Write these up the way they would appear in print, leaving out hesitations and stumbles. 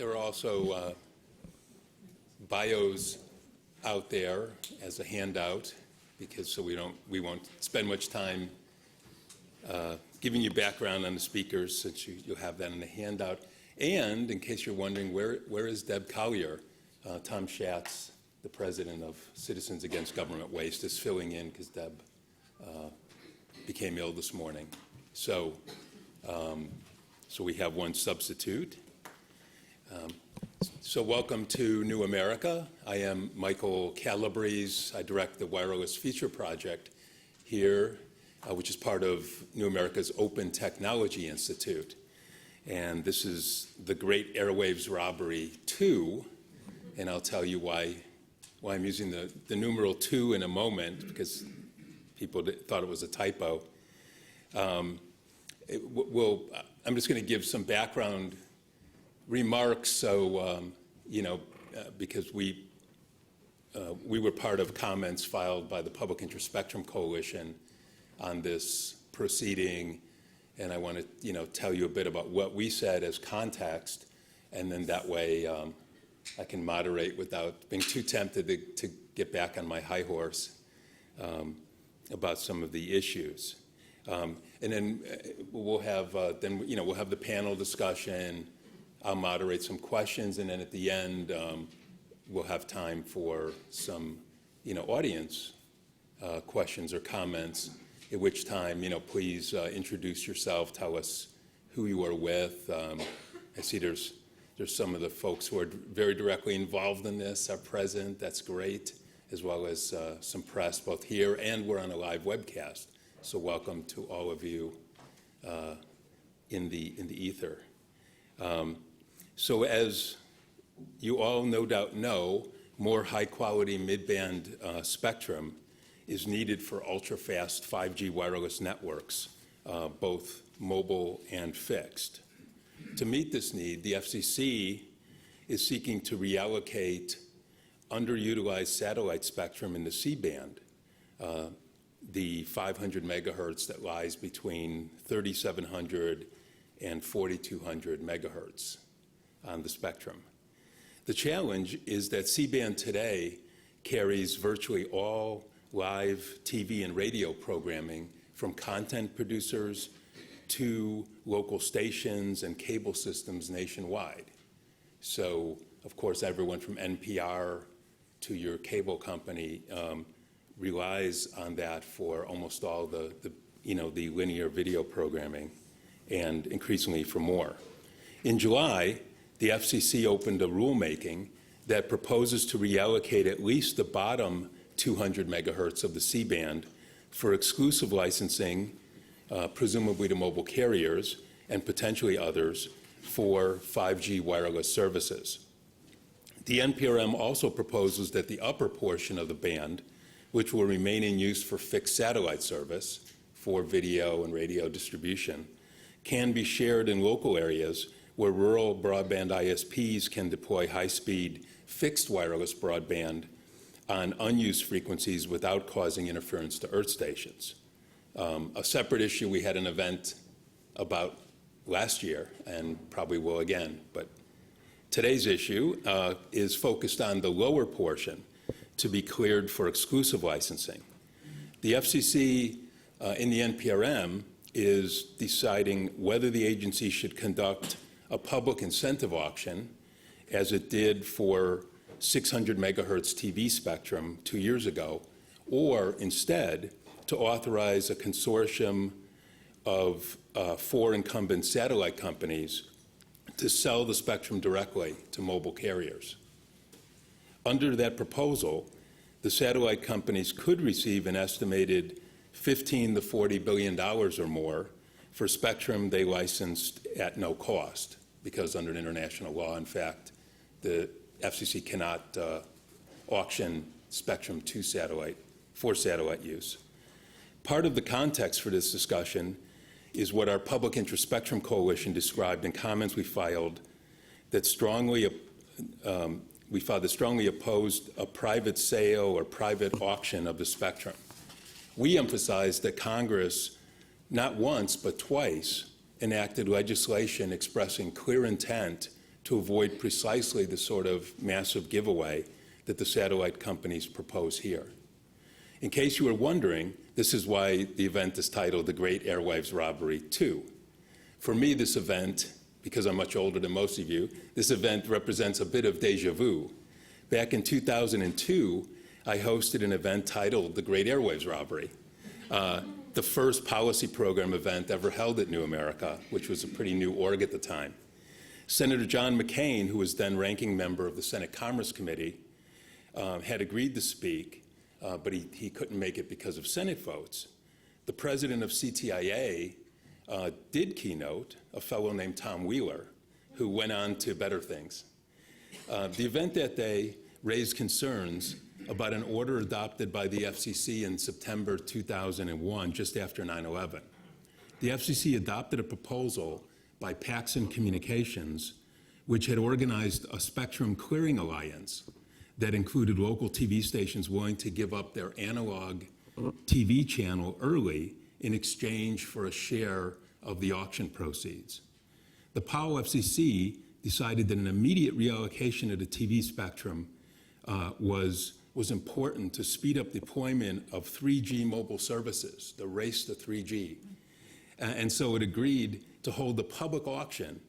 There are also bios out there as a handout, because we won't spend much time giving you background on the speakers, since you'll have that in the handout. And in case you're wondering, where is Deb Collier? Tom Schatz, the president of Citizens Against Government Waste, is filling in because Deb became ill this morning. So we have one substitute. So welcome to New America. I am Michael Calabrese. I direct the Wireless Future Project here, which is part of New America's Open Technology Institute. And this is the Great Airwaves Robbery 2, and I'll tell you why I'm using the numeral 2 in a moment, because people thought it was a typo. I'm just going to give some background remarks, so because we were part of comments filed by the Public Interest Spectrum Coalition on this proceeding, and I want to tell you a bit about what we said as context, and then that way I can moderate without being too tempted to get back on my high horse about some of the issues. And then we'll have the panel discussion. I'll moderate some questions, and then at the end we'll have time for some audience questions or comments, at which time please introduce yourself, tell us who you are with. I see there's some of the folks who are very directly involved in this are present. That's great, as well as some press both here, and we're on a live webcast. So welcome to all of you in the ether. So as you all no doubt know, more high-quality mid-band spectrum is needed for ultra-fast 5G wireless networks, both mobile and fixed. To meet this need, the FCC is seeking to reallocate underutilized satellite spectrum in the C-band, the 500 megahertz that lies between 3,700 and 4,200 megahertz on the spectrum. The challenge is that C-band today carries virtually all live TV and radio programming from content producers to local stations and cable systems nationwide. So, of course, everyone from NPR to your cable company relies on that for almost all the linear video programming, and increasingly for more. In July, the FCC opened a rulemaking that proposes to reallocate at least the bottom 200 megahertz of the C-band for exclusive licensing, presumably to mobile carriers and potentially others, for 5G wireless services. The NPRM also proposes that the upper portion of the band, which will remain in use for fixed satellite service for video and radio distribution, can be shared in local areas where rural broadband ISPs can deploy high-speed fixed wireless broadband on unused frequencies without causing interference to earth stations. A separate issue we had an event about last year, and probably will again, but today's issue is focused on the lower portion to be cleared for exclusive licensing. The FCC in the NPRM is deciding whether the agency should conduct a public incentive auction, as it did for 600 megahertz TV spectrum 2 years ago, or instead to authorize a consortium of 4 incumbent satellite companies to sell the spectrum directly to mobile carriers. Under that proposal, the satellite companies could receive an estimated $15 to $40 billion or more for spectrum they licensed at no cost, because under international law, in fact, the FCC cannot auction spectrum for satellite use. Part of the context for this discussion is what our Public Interest Spectrum Coalition described in comments we filed that strongly opposed a private sale or private auction of the spectrum. We emphasized that Congress, not once but twice, enacted legislation expressing clear intent to avoid precisely the sort of massive giveaway that the satellite companies propose here. In case you were wondering, this is why the event is titled The Great Airwaves Robbery 2. For me, this event, because I'm much older than most of you, this event represents a bit of deja vu. Back in 2002, I hosted an event titled The Great Airwaves Robbery, the first policy program event ever held at New America, which was a pretty new org at the time. Senator John McCain, who was then ranking member of the Senate Commerce Committee, had agreed to speak, but he couldn't make it because of Senate votes. The president of CTIA did keynote, a fellow named Tom Wheeler, who went on to better things. The event that day raised concerns about an order adopted by the FCC in September 2001, just after 9/11. The FCC adopted a proposal by Paxson Communications, which had organized a spectrum clearing alliance that included local TV stations willing to give up their analog TV channel early in exchange for a share of the auction proceeds. The Powell FCC decided that an immediate reallocation of the TV spectrum was important to speed up deployment of 3G mobile services, the race to 3G. And so it agreed to hold a public auction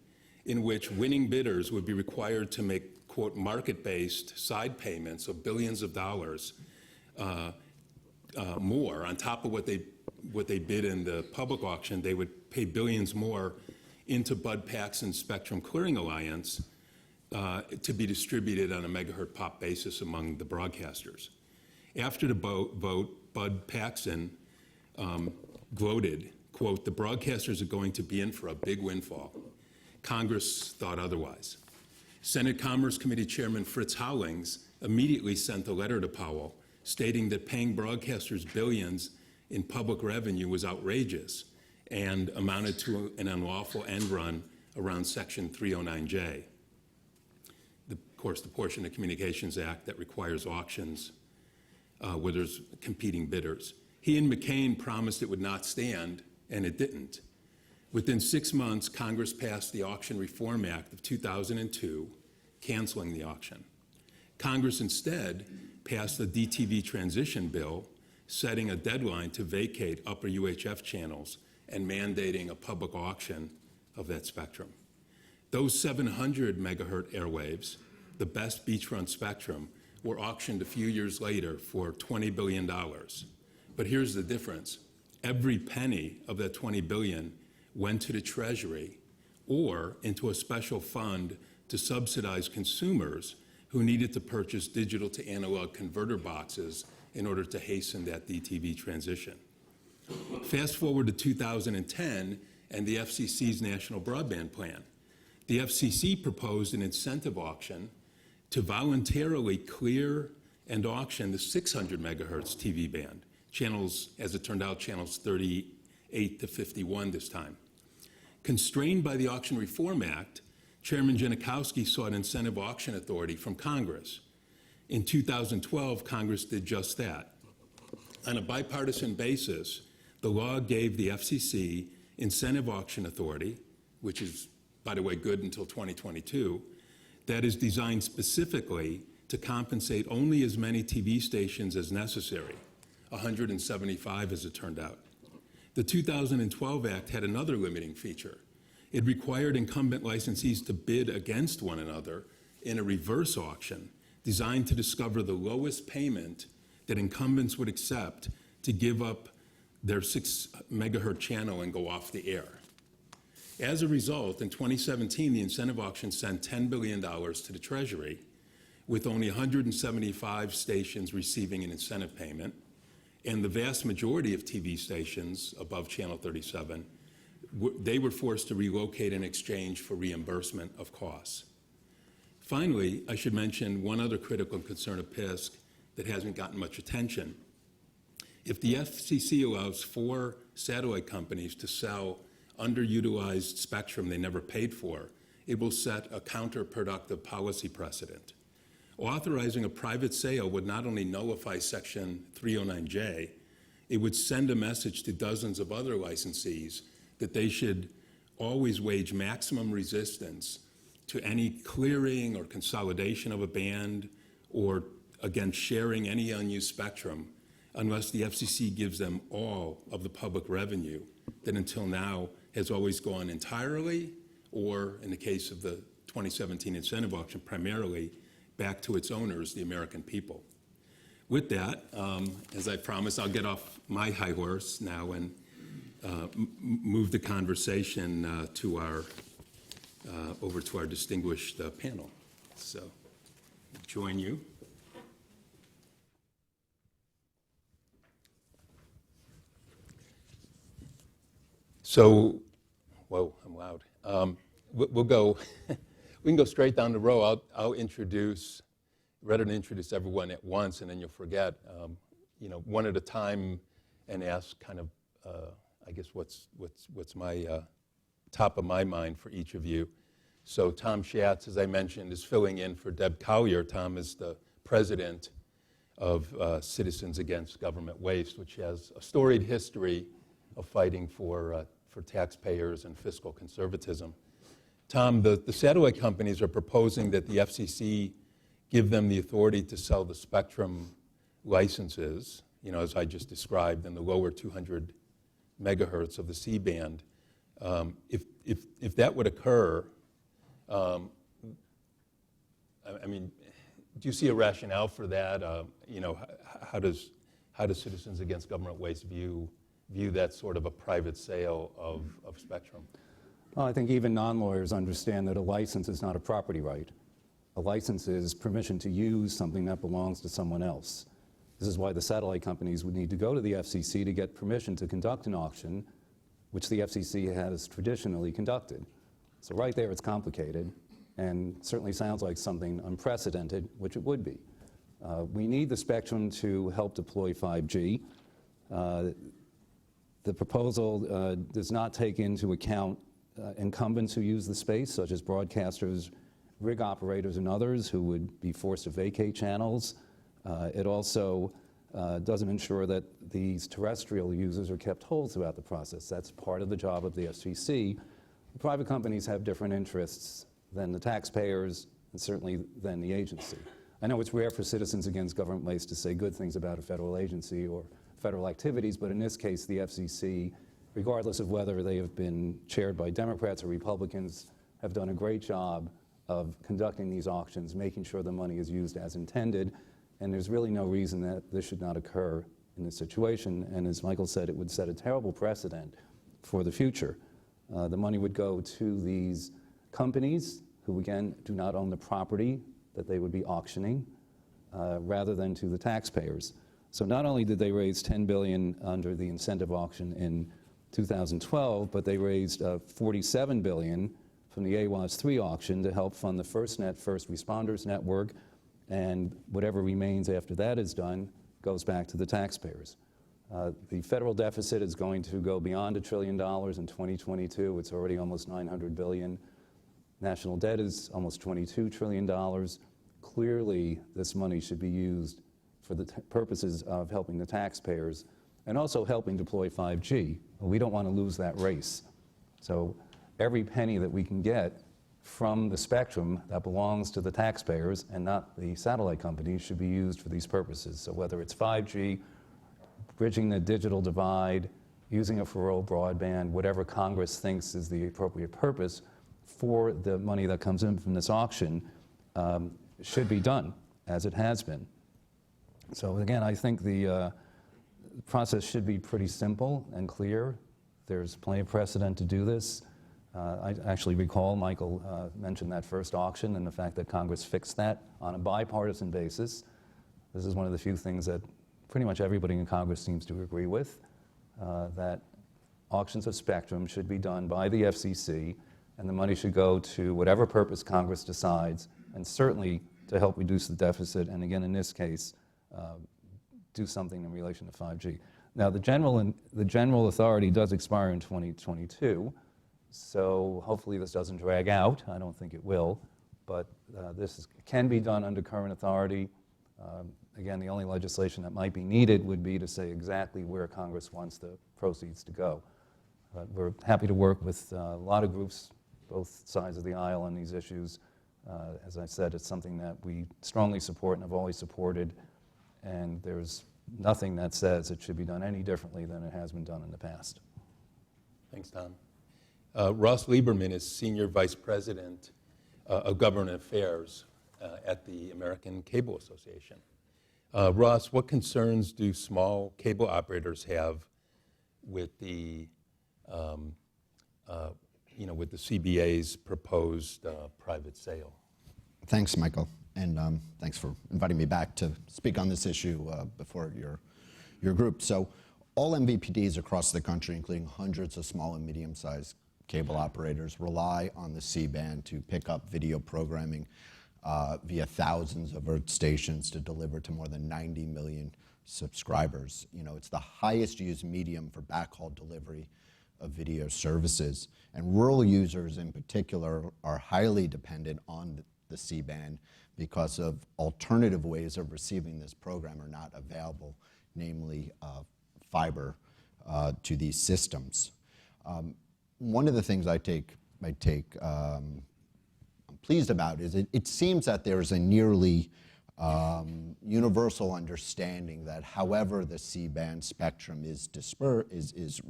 in which winning bidders would be required to make, quote, market-based side payments of billions of dollars more on top of what they bid in the public auction. They would pay billions more into Bud Paxson's Spectrum Clearing Alliance to be distributed on a megahertz pop basis among the broadcasters. After the vote, Bud Paxson gloated, quote, "The broadcasters are going to be in for a big windfall." Congress thought otherwise. Senate Commerce Committee Chairman Fritz Hollings immediately sent a letter to Powell stating that paying broadcasters billions in public revenue was outrageous and amounted to an unlawful end run around Section 309J. Of course, the portion of the Communications Act that requires auctions where there's competing bidders. He and McCain promised it would not stand, and it didn't. Within 6 months, Congress passed the Auction Reform Act of 2002, canceling the auction. Congress instead passed the DTV transition bill, setting a deadline to vacate upper UHF channels and mandating a public auction of that spectrum. Those 700 megahertz airwaves, the best beachfront spectrum, were auctioned a few years later for $20 billion. But here's the difference. Every penny of that $20 billion went to the Treasury or into a special fund to subsidize consumers who needed to purchase digital to analog converter boxes in order to hasten that DTV transition. Fast forward to 2010 and the FCC's National Broadband Plan. The FCC proposed an incentive auction to voluntarily clear and auction the 600 megahertz TV band, channels, as it turned out, channels 38 to 51 this time. Constrained by the Auction Reform Act, Chairman Janikowski sought incentive auction authority from Congress. In 2012, Congress did just that. On a bipartisan basis, the law gave the FCC incentive auction authority, which is, by the way, good until 2022, that is designed specifically to compensate only as many TV stations as necessary, 175 as it turned out. The 2012 Act had another limiting feature. It required incumbent licensees to bid against one another in a reverse auction designed to discover the lowest payment that incumbents would accept to give up their 6 megahertz channel and go off the air. As a result, in 2017, the incentive auction sent $10 billion to the Treasury, with only 175 stations receiving an incentive payment, and the vast majority of TV stations above Channel 37, they were forced to relocate in exchange for reimbursement of costs. Finally, I should mention one other critical concern of PISC that hasn't gotten much attention. If the FCC allows 4 satellite companies to sell underutilized spectrum they never paid for, it will set a counterproductive policy precedent. Authorizing a private sale would not only nullify Section 309J, it would send a message to dozens of other licensees that they should always wage maximum resistance to any clearing or consolidation of a band or, again, sharing any unused spectrum unless the FCC gives them all of the public revenue that until now has always gone entirely, or in the case of the 2017 incentive auction, primarily back to its owners, the American people. With that, as I promised, I'll get off my high horse now and move the conversation to our over to our distinguished panel. So, join you. So, whoa, I'm loud. We'll go. We can go straight down the row. I'll introduce, rather than introduce everyone at once, and then you'll forget. One at a time, and ask kind of, I guess, what's my top of my mind for each of you. So Tom Schatz, as I mentioned, is filling in for Deb Collier. Tom is the president of Citizens Against Government Waste, which has a storied history of fighting for taxpayers and fiscal conservatism. Tom, the satellite companies are proposing that the FCC give them the authority to sell the spectrum licenses, as I just described, in the lower 200 megahertz of the C-band. If that would occur, I mean, do you see a rationale for that? How does Citizens Against Government Waste view that sort of a private sale of spectrum? Well, I think even non-lawyers understand that a license is not a property right. A license is permission to use something that belongs to someone else. This is why the satellite companies would need to go to the FCC to get permission to conduct an auction, which the FCC has traditionally conducted. So right there it's complicated, and certainly sounds like something unprecedented, which it would be. We need the spectrum to help deploy 5G. The proposal does not take into account incumbents who use the space, such as broadcasters, rig operators, and others who would be forced to vacate channels. It also doesn't ensure that these terrestrial users are kept whole throughout the process. That's part of the job of the FCC. The private companies have different interests than the taxpayers, and certainly than the agency. I know it's rare for Citizens Against Government Waste to say good things about a federal agency or federal activities, but in this case, the FCC, regardless of whether they have been chaired by Democrats or Republicans, have done a great job of conducting these auctions, making sure the money is used as intended, and there's really no reason that this should not occur in this situation. And as Michael said, it would set a terrible precedent for the future. The money would go to these companies who, again, do not own the property that they would be auctioning, rather than to the taxpayers. So not only did they raise $10 billion under the incentive auction in 2012, but they raised $47 billion from the AWAS 3 auction to help fund the FirstNet, First Responders Network, and whatever remains after that is done goes back to the taxpayers. The federal deficit is going to go beyond $1 trillion in 2022. It's already almost $900 billion. National debt is almost $22 trillion. Clearly, this money should be used for the purposes of helping the taxpayers and also helping deploy 5G. We don't want to lose that race. So every penny that we can get from the spectrum that belongs to the taxpayers and not the satellite companies should be used for these purposes. So whether it's 5G, bridging the digital divide, using it for rural broadband, whatever Congress thinks is the appropriate purpose for the money that comes in from this auction, should be done, as it has been. So again, I think the process should be pretty simple and clear. There's plenty of precedent to do this. I actually recall Michael mentioned that first auction and the fact that Congress fixed that on a bipartisan basis. This is one of the few things that pretty much everybody in Congress seems to agree with, that auctions of spectrum should be done by the FCC, and the money should go to whatever purpose Congress decides, and certainly to help reduce the deficit, and again, in this case, do something in relation to 5G. Now, the general authority does expire in 2022, so hopefully this doesn't drag out. I don't think it will, but this can be done under current authority. Again, the only legislation that might be needed would be to say exactly where Congress wants the proceeds to go. We're happy to work with a lot of groups, both sides of the aisle on these issues. As I said, it's something that we strongly support and have always supported, and there's nothing that says it should be done any differently than it has been done in the past. Thanks, Tom. Ross Lieberman is Senior Vice President of Government Affairs at the American Cable Association. Ross, what concerns do small cable operators have with the, with the CBA's proposed private sale? Thanks, Michael, and thanks for inviting me back to speak on this issue before your group. So all MVPDs across the country, including hundreds of small and medium-sized cable operators, rely on the C-band to pick up video programming via thousands of Earth stations to deliver to more than 90 million subscribers. You know, it's the highest used medium for backhaul delivery of video services. And rural users in particular are highly dependent on the C-band because of alternative ways of receiving this program are not available, namely fiber to these systems. One of the things I'm pleased about is it seems that there's a nearly universal understanding that however the C-band spectrum is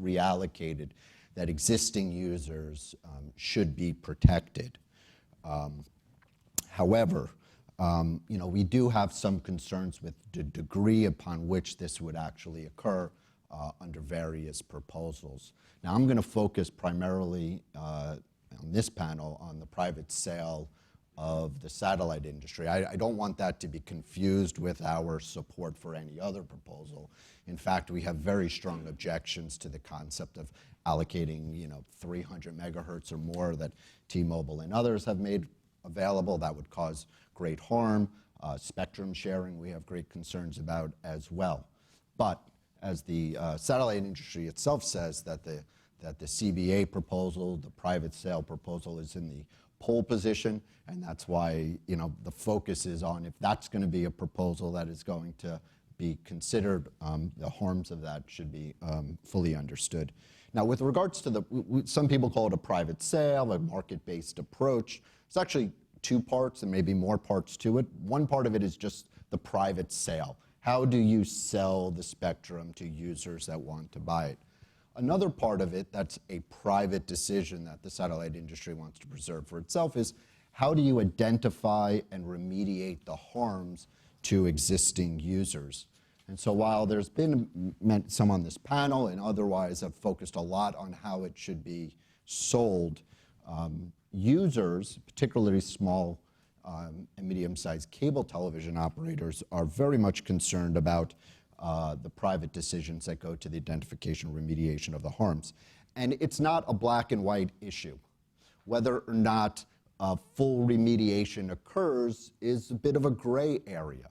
reallocated, that existing users should be protected. However, we do have some concerns with the degree upon which this would actually occur under various proposals. Now, I'm going to focus primarily on this panel on the private sale of the satellite industry. I don't want that to be confused with our support for any other proposal. In fact, we have very strong objections to the concept of allocating 300 megahertz or more that T-Mobile and others have made available. That would cause great harm. Spectrum sharing we have great concerns about as well. But as the satellite industry itself says, that the CBA proposal, the private sale proposal, is in the pole position, and that's why the focus is on if that's going to be a proposal that is going to be considered, the harms of that should be fully understood. Now, with regards to some people call it a private sale, a market-based approach. It's actually two parts and maybe more parts to it. One part of it is just the private sale. How do you sell the spectrum to users that want to buy it? Another part of it that's a private decision that the satellite industry wants to preserve for itself is how do you identify and remediate the harms to existing users? And so while there's been some on this panel and otherwise have focused a lot on how it should be sold, users, particularly small and medium-sized cable television operators, are very much concerned about the private decisions that go to the identification and remediation of the harms. And it's not a black and white issue. Whether or not full remediation occurs is a bit of a gray area.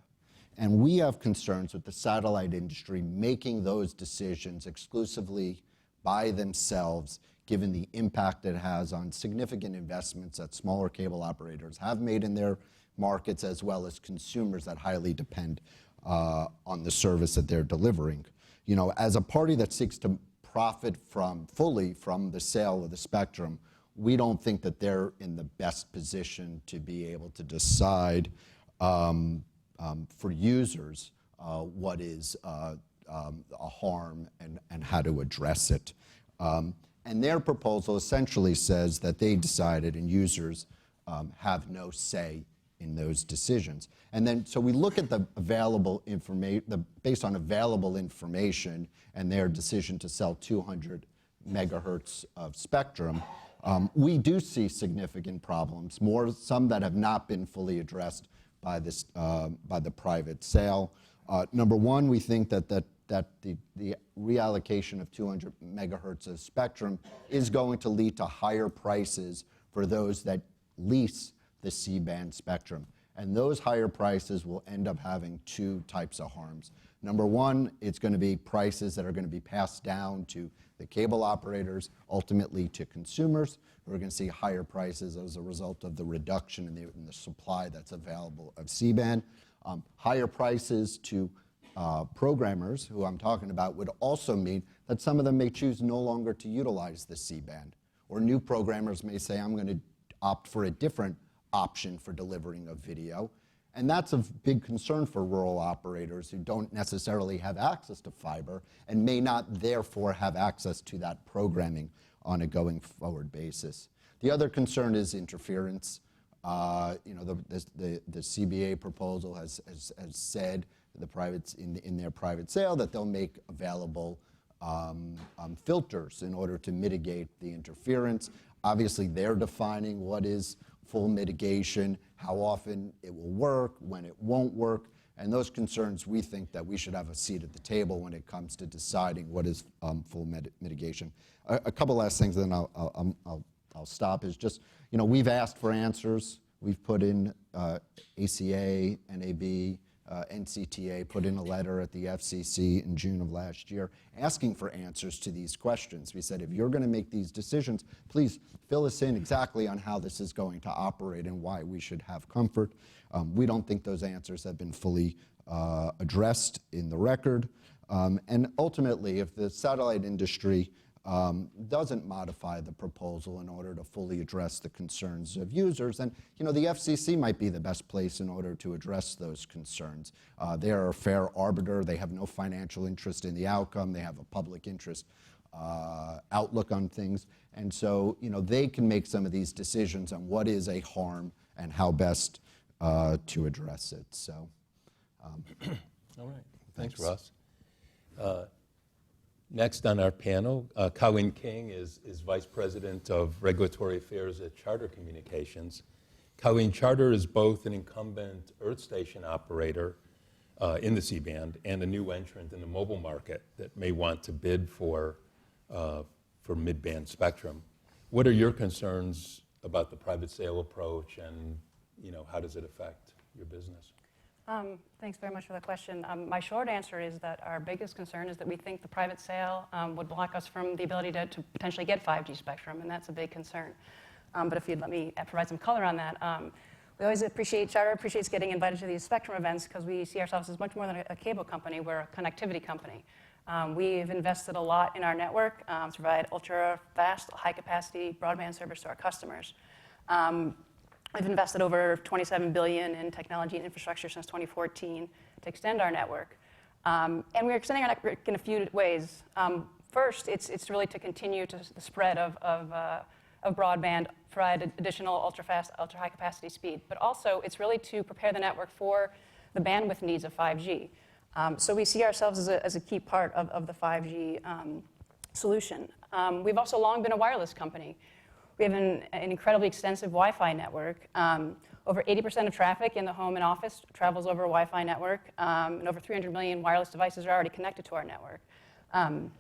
And we have concerns with the satellite industry making those decisions exclusively by themselves, given the impact it has on significant investments that smaller cable operators have made in their markets, as well as consumers that highly depend on the service that they're delivering. As a party that seeks to profit fully from the sale of the spectrum, we don't think that they're in the best position to be able to decide for users what is a harm and how to address it. And their proposal essentially says that they decided and users have no say in those decisions. And then, so we look at the available information, based on available information and their decision to sell 200 megahertz of spectrum, we do see significant problems, some that have not been fully addressed by the private sale. Number one, we think that the reallocation of 200 megahertz of spectrum is going to lead to higher prices for those that lease the C-band spectrum. And those higher prices will end up having two types of harms. Number one, it's going to be prices that are going to be passed down to the cable operators, ultimately to consumers, who are going to see higher prices as a result of the reduction in the supply that's available of C-band. Higher prices to programmers, who I'm talking about, would also mean that some of them may choose no longer to utilize the C-band. Or new programmers may say, I'm going to opt for a different option for delivering of video. And that's of big concern for rural operators who don't necessarily have access to fiber and may not therefore have access to that programming on a going forward basis. The other concern is interference. The CBA proposal has said in their private sale that they'll make available filters in order to mitigate the interference. Obviously, they're defining what is full mitigation, how often it will work, when it won't work, and those concerns, we think that we should have a seat at the table when it comes to deciding what is full mitigation. A couple last things, then I'll stop, is just, we've asked for answers. We've put in ACA, NAB, NCTA put in a letter at the FCC in June of last year asking for answers to these questions. We said, if you're going to make these decisions, please fill us in exactly on how this is going to operate and why we should have comfort. We don't think those answers have been fully addressed in the record. And ultimately, if the satellite industry doesn't modify the proposal in order to fully address the concerns of users, and the FCC might be the best place in order to address those concerns. They are a fair arbiter. They have no financial interest in the outcome. They have a public interest outlook on things, and so they can make some of these decisions on what is a harm and how best to address it. So, all right, thanks Ross. Next on our panel, Colleen King is Vice President of Regulatory Affairs at Charter Communications. Colleen, Charter is both an incumbent earth station operator in the C-band and a new entrant in the mobile market that may want to bid for mid-band spectrum. What are your concerns about the private sale approach, and how does it affect your business? Thanks very much for the question. My short answer is that our biggest concern is that we think the private sale would block us from the ability to potentially get 5G spectrum, and that's a big concern. But if you'd let me provide some color on that, we always Charter appreciates getting invited to these spectrum events because we see ourselves as much more than a cable company. We're a connectivity company. We've invested a lot in our network to provide ultra-fast, high-capacity broadband service to our customers. We've invested over $27 billion in technology and infrastructure since 2014 to extend our network. And we're extending our network in a few ways. First, it's really to continue the spread of broadband, provide additional ultra-fast, ultra-high capacity speed. But also, it's really to prepare the network for the bandwidth needs of 5G. So we see ourselves as a key part of the 5G solution. We've also long been a wireless company. We have an incredibly extensive Wi-Fi network. Over 80% of traffic in the home and office travels over a Wi-Fi network, and over 300 million wireless devices are already connected to our network. And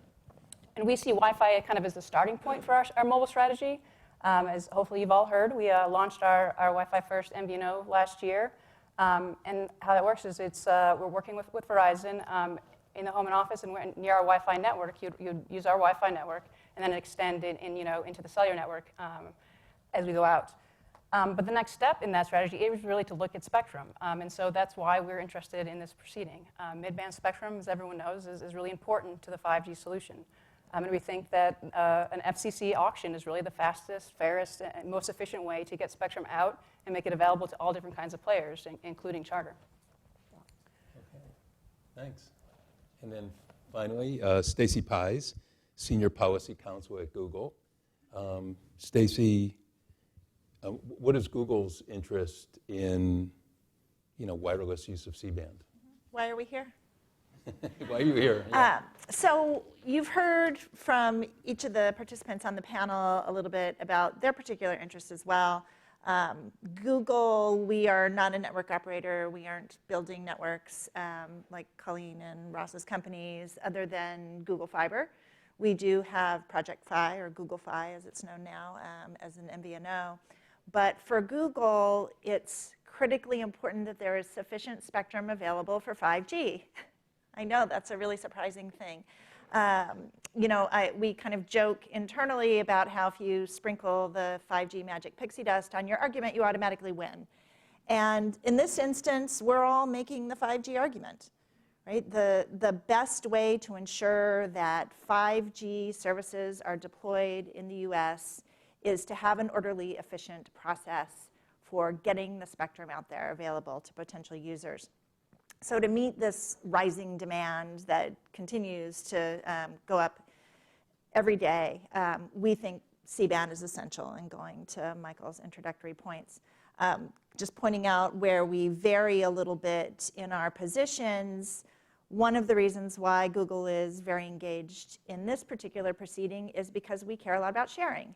we see Wi-Fi kind of as the starting point for our mobile strategy. As hopefully you've all heard, we launched our Wi-Fi first MVNO last year. And how that works is we're working with Verizon in the home and office, and near our Wi-Fi network, you'd use our Wi-Fi network, and then extend into the cellular network as we go out. But the next step in that strategy is really to look at spectrum. And so that's why we're interested in this proceeding. Mid-band spectrum, as everyone knows, is really important to the 5G solution. And we think that an FCC auction is really the fastest, fairest, and most efficient way to get spectrum out and make it available to all different kinds of players, including Charter. Okay, thanks. And then finally, Stacy Pies, Senior Policy Counsel at Google. Stacy, what is Google's interest in, wireless use of C-band? Why are we here? Why are you here? Yeah. So you've heard from each of the participants on the panel a little bit about their particular interests as well. Google, we are not a network operator. We aren't building networks like Colleen and Ross's companies, other than Google Fiber. We do have Project Fi, or Google Fi as it's known now, as an MVNO. But for Google, it's critically important that there is sufficient spectrum available for 5G. I know, that's a really surprising thing. We kind of joke internally about how if you sprinkle the 5G magic pixie dust on your argument, you automatically win. And in this instance, we're all making the 5G argument, right? The best way to ensure that 5G services are deployed in the US is to have an orderly, efficient process for getting the spectrum out there available to potential users. So to meet this rising demand that continues to go up every day, we think C-band is essential, and going to Michael's introductory points. Just pointing out where we vary a little bit in our positions, one of the reasons why Google is very engaged in this particular proceeding is because we care a lot about sharing.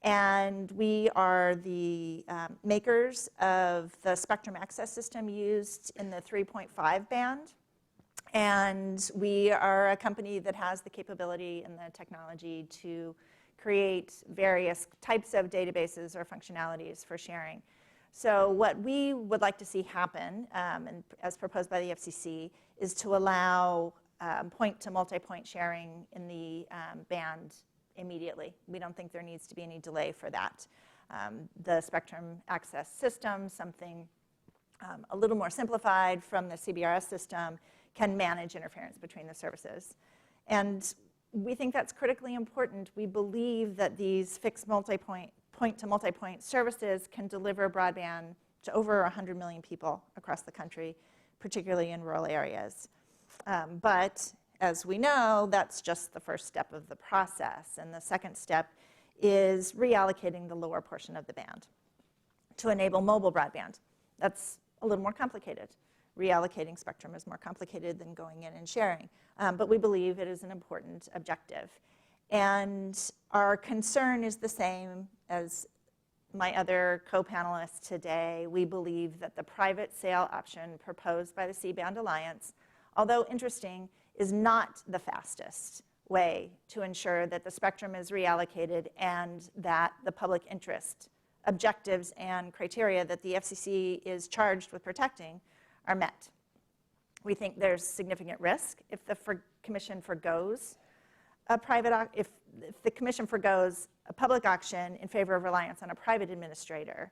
And we are the makers of the spectrum access system used in the 3.5 band. And we are a company that has the capability and the technology to create various types of databases or functionalities for sharing. So what we would like to see happen, and as proposed by the FCC, is to allow point to multi-point sharing in the band immediately. We don't think there needs to be any delay for that. The spectrum access system, something a little more simplified from the CBRS system, can manage interference between the services. And we think that's critically important. We believe that these fixed point to multi-point services can deliver broadband to over 100 million people across the country, particularly in rural areas. But as we know, that's just the first step of the process. And the second step is reallocating the lower portion of the band to enable mobile broadband. That's a little more complicated. Reallocating spectrum is more complicated than going in and sharing. But we believe it is an important objective. And our concern is the same as my other co-panelists today. We believe that the private sale option proposed by the C-band Alliance, although interesting, is not the fastest way to ensure that the spectrum is reallocated and that the public interest objectives and criteria that the FCC is charged with protecting are met. We think there's significant risk if the Commission forgoes if the Commission forgoes a public auction in favor of reliance on a private administrator.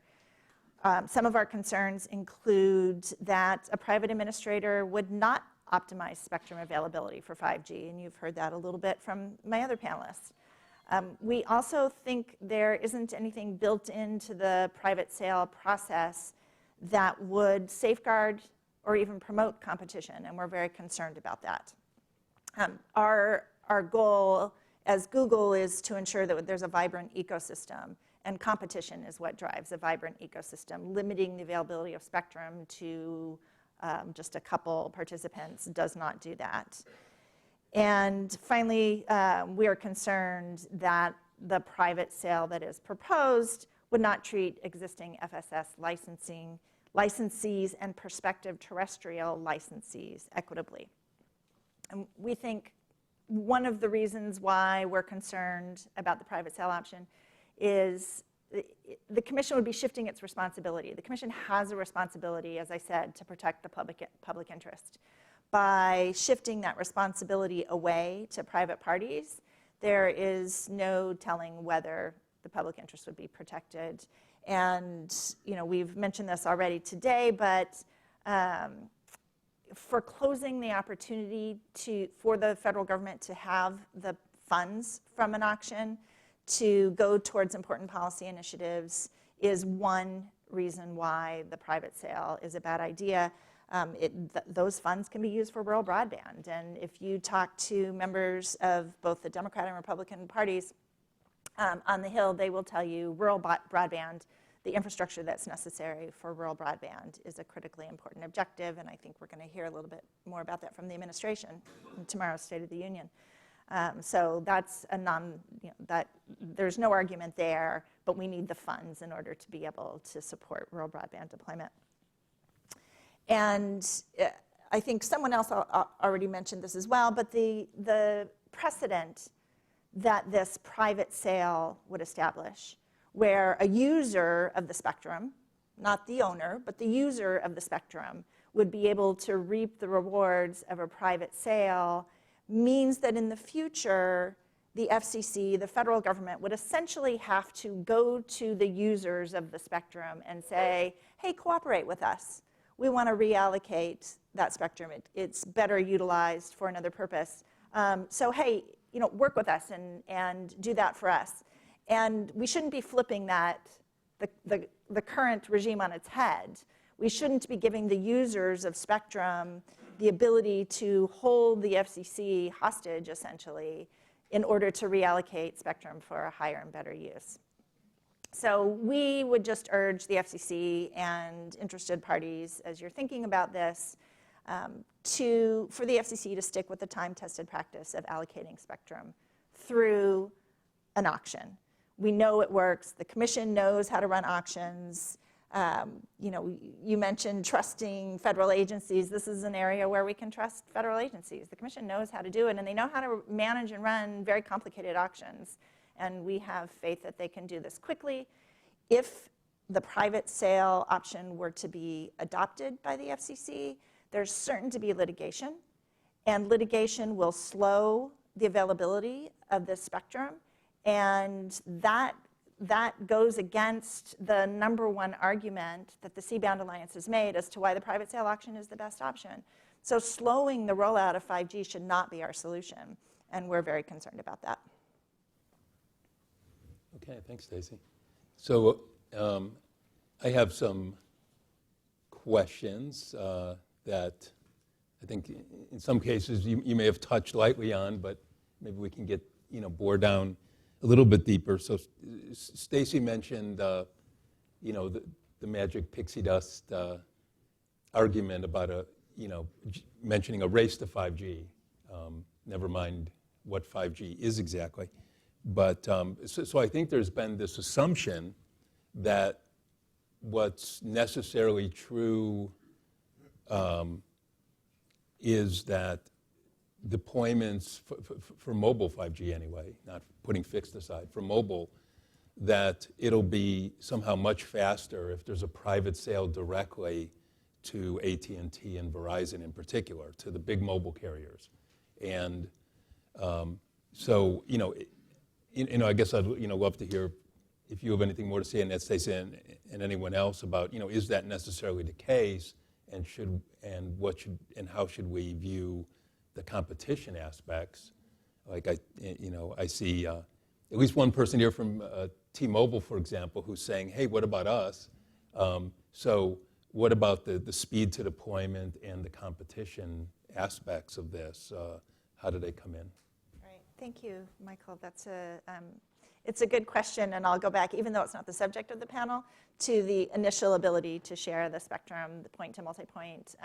Some of our concerns include that a private administrator would not optimize spectrum availability for 5G, and you've heard that a little bit from my other panelists. We also think there isn't anything built into the private sale process that would safeguard or even promote competition, and we're very concerned about that. Our goal as Google is to ensure that there's a vibrant ecosystem, and competition is what drives a vibrant ecosystem. Limiting the availability of spectrum to just a couple participants does not do that. And finally, we are concerned that the private sale that is proposed would not treat existing FSS licensees and prospective terrestrial licensees equitably. And we think one of the reasons why we're concerned about the private sale option is the Commission would be shifting its responsibility. The Commission has a responsibility, as I said, to protect the public interest. By shifting that responsibility away to private parties, there is no telling whether the public interest would be protected. And we've mentioned this already today, but foreclosing the opportunity for the federal government to have the funds from an auction to go towards important policy initiatives is one reason why the private sale is a bad idea. Those funds can be used for rural broadband. And if you talk to members of both the Democratic and Republican parties on the Hill, they will tell you rural broadband, the infrastructure that's necessary for rural broadband, is a critically important objective. And I think we're going to hear a little bit more about that from the administration in tomorrow's State of the Union. So that's there's no argument there, but we need the funds in order to be able to support rural broadband deployment. And I think someone else already mentioned this as well, but the precedent that this private sale would establish, where a user of the spectrum, not the owner, but the user of the spectrum, would be able to reap the rewards of a private sale, means that in the future, the FCC, the federal government, would essentially have to go to the users of the spectrum and say, hey, cooperate with us. We want to reallocate that spectrum. It's better utilized for another purpose. So hey, work with us and do that for us. And we shouldn't be flipping the current regime on its head. We shouldn't be giving the users of spectrum the ability to hold the FCC hostage, essentially, in order to reallocate spectrum for a higher and better use. So we would just urge the FCC and interested parties, as you're thinking about this, for the FCC to stick with the time-tested practice of allocating spectrum through an auction. We know it works. The Commission knows how to run auctions. You mentioned trusting federal agencies. This is an area where we can trust federal agencies. The Commission knows how to do it, and they know how to manage and run very complicated auctions. And we have faith that they can do this quickly. If the private sale option were to be adopted by the FCC, there's certain to be litigation, and litigation will slow the availability of this spectrum, and that goes against the number one argument that the C-band Alliance has made as to why the private sale auction is the best option. So slowing the rollout of 5G should not be our solution, and we're very concerned about that. Okay, thanks, Stacy. So I have some questions that I think in some cases you may have touched lightly on, but maybe we can get bore down a little bit deeper. So Stacy mentioned the magic pixie dust argument about mentioning a race to 5G. Never mind what 5G is exactly. But so I think there's been this assumption that what's necessarily true is that deployments for mobile 5G anyway, not putting fixed aside, for mobile, that it'll be somehow much faster if there's a private sale directly to AT&T and Verizon in particular, to the big mobile carriers. And so, I guess I'd love to hear if you have anything more to say, and that Stacey and anyone else about is that necessarily the case, and how should we view the competition aspects? Like I see at least one person here from T-Mobile, for example, who's saying, hey, what about us? So what about the speed to deployment and the competition aspects of this? How do they come in? Right. Thank you, Michael. It's a good question, and I'll go back, even though it's not the subject of the panel, to the initial ability to share the spectrum, the point-to-multipoint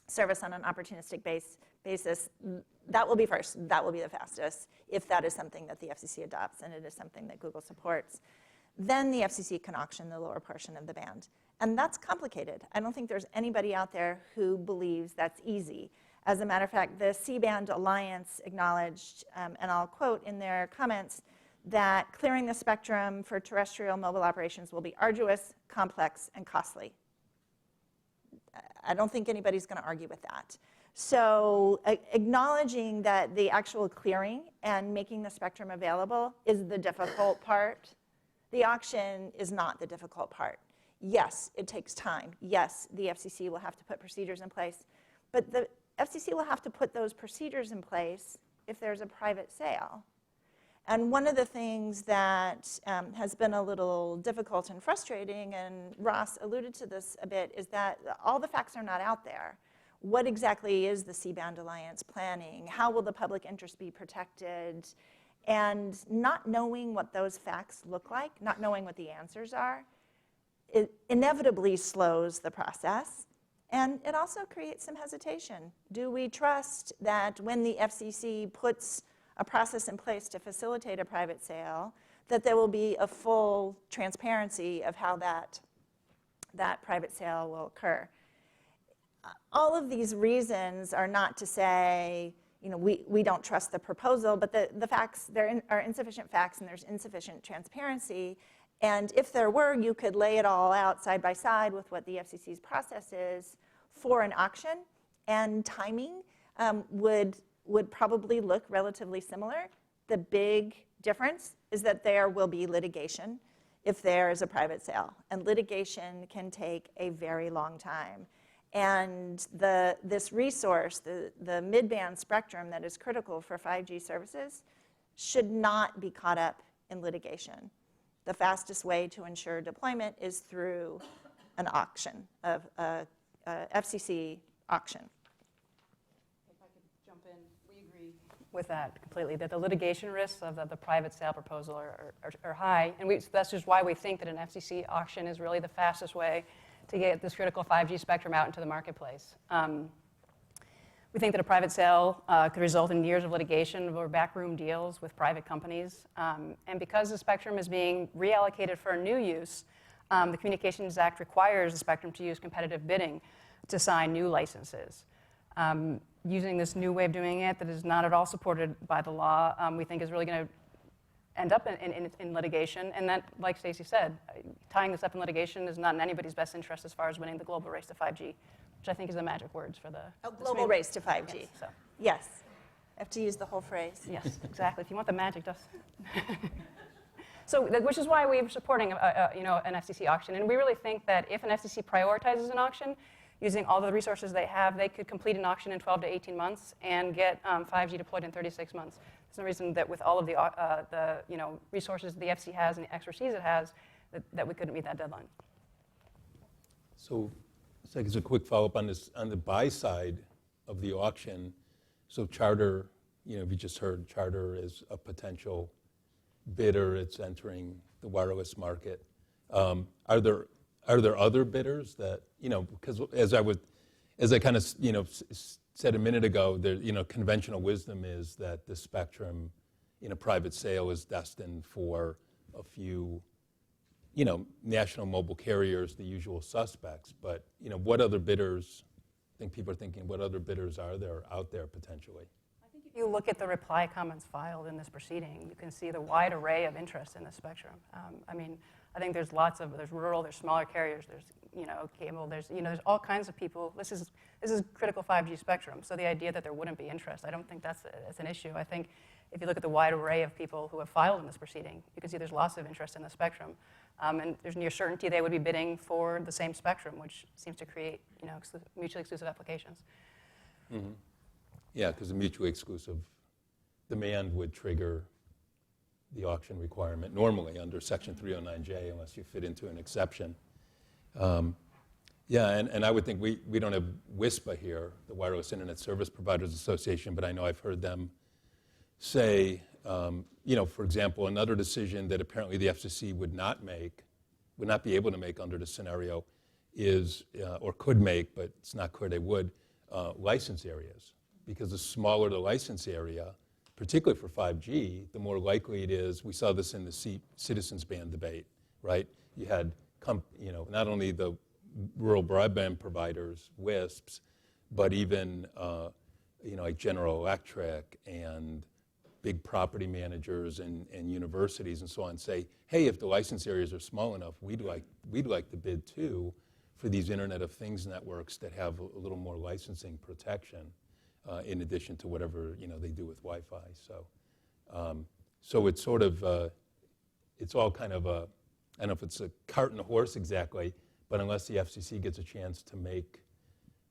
service on an opportunistic basis. That will be first. That will be the fastest, if that is something that the FCC adopts, and it is something that Google supports. Then the FCC can auction the lower portion of the band. And that's complicated. I don't think there's anybody out there who believes that's easy. As a matter of fact, the C-band Alliance acknowledged, and I'll quote in their comments, that clearing the spectrum for terrestrial mobile operations will be arduous, complex, and costly. I don't think anybody's going to argue with that. So acknowledging that the actual clearing and making the spectrum available is the difficult part. The auction is not the difficult part. Yes, it takes time. Yes, the FCC will have to put procedures in place. But the FCC will have to put those procedures in place if there's a private sale. And one of the things that has been a little difficult and frustrating, and Ross alluded to this a bit, is that all the facts are not out there. What exactly is the C-band Alliance planning? How will the public interest be protected? And not knowing what those facts look like, not knowing what the answers are, it inevitably slows the process. And it also creates some hesitation. Do we trust that when the FCC puts a process in place to facilitate a private sale, that there will be a full transparency of how that private sale will occur? All of these reasons are not to say, we don't trust the proposal, but the facts, there are insufficient facts and there's insufficient transparency. And if there were, you could lay it all out side by side with what the FCC's process is for an auction, and timing would probably look relatively similar. The big difference is that there will be litigation if there is a private sale, and litigation can take a very long time. And this resource, the mid-band spectrum that is critical for 5G services, should not be caught up in litigation. The fastest way to ensure deployment is through an auction, of a FCC auction. If I could jump in, we agree with that completely, that the litigation risks of the private sale proposal are high, and that's just why we think that an FCC auction is really the fastest way to get this critical 5G spectrum out into the marketplace. We think that a private sale could result in years of litigation or backroom deals with private companies. And because the spectrum is being reallocated for a new use, the Communications Act requires the spectrum to use competitive bidding to sign new licenses. Using this new way of doing it that is not at all supported by the law, we think is really going to end up in litigation. And that, like Stacey said, tying this up in litigation is not in anybody's best interest as far as winning the global race to 5G. Which I think is the magic words for the global race to 5G. Yes, so. Yes. I have to use the whole phrase. Yes, exactly. If you want the magic, just. So, which is why we're supporting an FCC auction, and we really think that if an FCC prioritizes an auction, using all the resources they have, they could complete an auction in 12 to 18 months and get 5G deployed in 36 months. There's no reason that with all of the resources the FCC has and the expertise it has, that we couldn't meet that deadline. So as a quick follow-up on this, on the buy side of the auction, so Charter, we just heard Charter is a potential bidder. It's entering the wireless market. Are there other bidders that, because as I kind of, said a minute ago, conventional wisdom is that the spectrum in a private sale is destined for a few national mobile carriers, the usual suspects, but, what other bidders, I think people are thinking, what other bidders are there out there potentially? I think if you look at the reply comments filed in this proceeding, you can see the wide array of interest in the spectrum. I think there's there's rural, there's smaller carriers, there's, cable, there's all kinds of people. This is critical 5G spectrum, so the idea that there wouldn't be interest, I don't think that's an issue. I think if you look at the wide array of people who have filed in this proceeding, you can see there's lots of interest in the spectrum. And there's near certainty they would be bidding for the same spectrum, which seems to create, mutually exclusive applications. Mm-hmm. Yeah, because the mutually exclusive demand would trigger the auction requirement normally under Section 309J, unless you fit into an exception. And I would think we don't have WISPA here, the Wireless Internet Service Providers Association, but I know I've heard them say, for example, another decision that apparently the FCC would not be able to make under the scenario is, or could make, but it's not clear they would, license areas. Because the smaller the license area, particularly for 5G, the more likely it is, we saw this in the citizens band debate, right? You had, not only the rural broadband providers, WISPs, but even, like General Electric and big property managers and universities and so on say, hey, if the license areas are small enough, we'd like to bid too for these Internet of Things networks that have a little more licensing protection in addition to whatever they do with Wi-Fi. So it's sort of, it's all kind of a, I don't know if it's a cart and a horse exactly, but unless the FCC gets a chance to make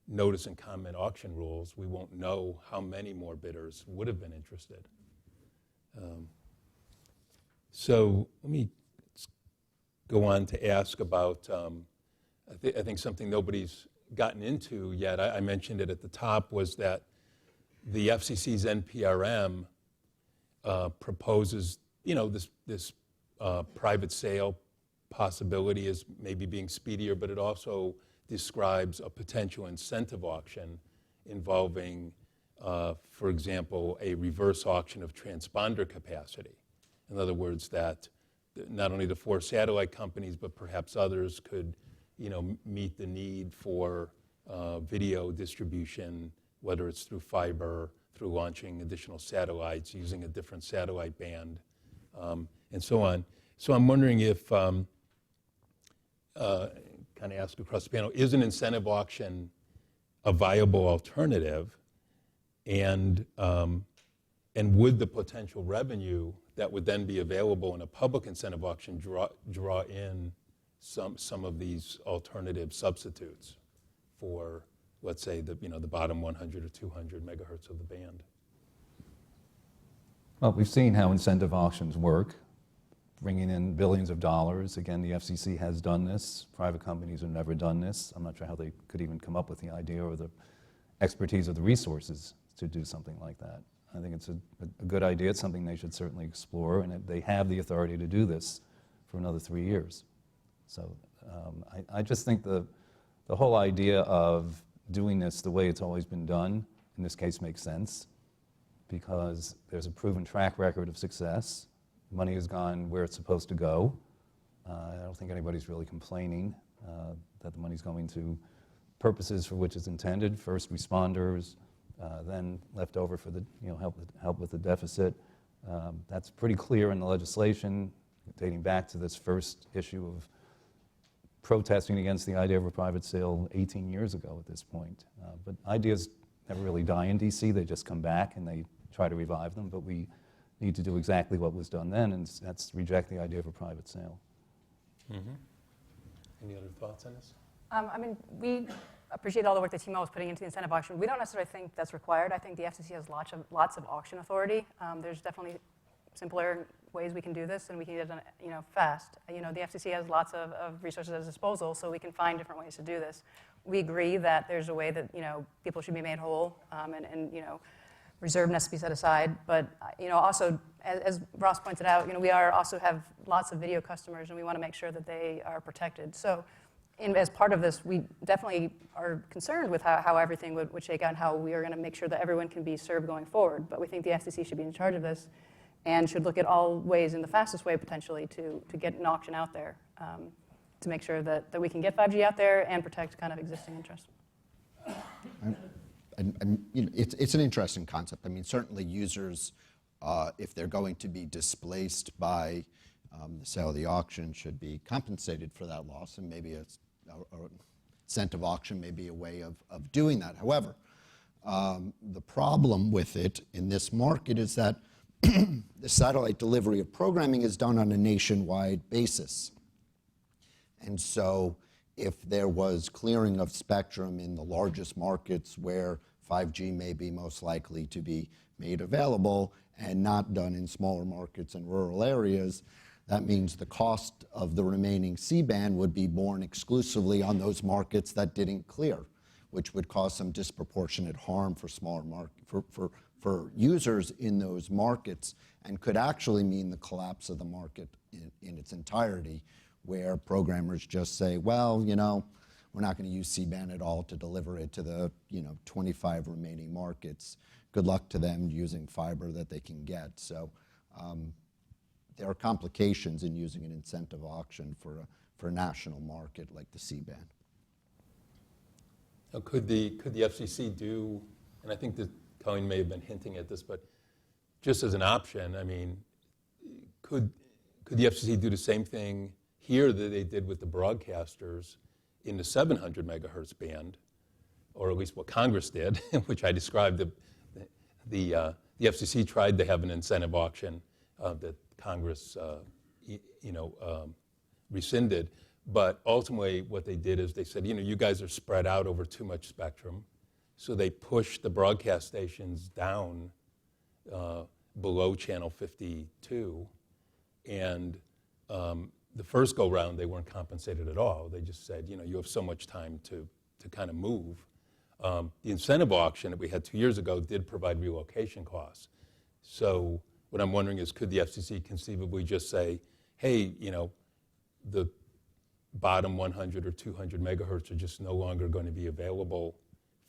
notice and comment auction rules, we won't know how many more bidders would have been interested. So let me go on to ask about, I think something nobody's gotten into yet, I mentioned it at the top, was that the FCC's NPRM proposes, this private sale possibility as maybe being speedier, but it also describes a potential incentive auction involving, for example, a reverse auction of transponder capacity. In other words, that not only the 4 satellite companies, but perhaps others could, meet the need for video distribution, whether it's through fiber, through launching additional satellites, using a different satellite band, and so on. So I'm wondering if, kind of ask across the panel, is an incentive auction a viable alternative? And would the potential revenue that would then be available in a public incentive auction draw in some of these alternative substitutes for, let's say, the bottom 100 or 200 megahertz of the band? Well, we've seen how incentive auctions work. bringing in billions of dollars. Again, the FCC has done this. Private companies have never done this. I'm not sure how they could even come up with the idea or the expertise or the resources to do something like that. I think it's a good idea. It's something they should certainly explore, and they have the authority to do this for another 3 years. So I just think the whole idea of doing this the way it's always been done, in this case, makes sense, because there's a proven track record of success. Money has gone where it's supposed to go. I don't think anybody's really complaining that the money's going to purposes for which it's intended, first responders, then left over for the help with the deficit. That's pretty clear in the legislation, dating back to this first issue of protesting against the idea of a private sale 18 years ago at this point. But ideas never really die in DC. They just come back and they try to revive them. But we need to do exactly what was done then, and that's reject the idea of a private sale. Mm-hmm. Any other thoughts on this? I mean, we appreciate all the work that TMO is putting into the incentive auction. We don't necessarily think that's required. I think the FCC has lots of auction authority. There's definitely simpler ways we can do this, and we can get it done, fast. The FCC has lots of resources at its disposal, so we can find different ways to do this. We agree that there's a way that people should be made whole, and reserve needs to be set aside. But also, as Ross pointed out, we also have lots of video customers, and we want to make sure that they are protected. So, as part of this, we definitely are concerned with how everything would shake out, and how we are going to make sure that everyone can be served going forward. But we think the FCC should be in charge of this, and should look at all ways, in the fastest way potentially, to get an auction out there, to make sure that we can get 5G out there and protect kind of existing interests. It's an interesting concept. I mean, certainly users, if they're going to be displaced by the sale of the auction, should be compensated for that loss, and maybe a incentive auction may be a way of doing that. However, the problem with it in this market is that the satellite delivery of programming is done on a nationwide basis. And so if there was clearing of spectrum in the largest markets where 5G may be most likely to be made available and not done in smaller markets and rural areas, that means the cost of the remaining C-band would be borne exclusively on those markets that didn't clear, which would cause some disproportionate harm for smaller for users in those markets, and could actually mean the collapse of the market in its entirety, where programmers just say, well, we're not going to use C-band at all to deliver it to the 25 remaining markets. Good luck to them using fiber that they can get. So there are complications in using an incentive auction for a national market like the C-band. Now, could the FCC do, and I think that Colleen may have been hinting at this, but just as an option, I mean, could the FCC do the same thing here that they did with the broadcasters in the 700 megahertz band, or at least what Congress did, which I described. The FCC tried to have an incentive auction that Congress, rescinded. But ultimately, what they did is they said, you guys are spread out over too much spectrum. So they pushed the broadcast stations down below channel 52. And the first go-round, they weren't compensated at all. They just said, you have so much time to kind of move. The incentive auction that we had 2 years ago did provide relocation costs. So what I'm wondering is, could the FCC conceivably just say, hey, the bottom 100 or 200 megahertz are just no longer going to be available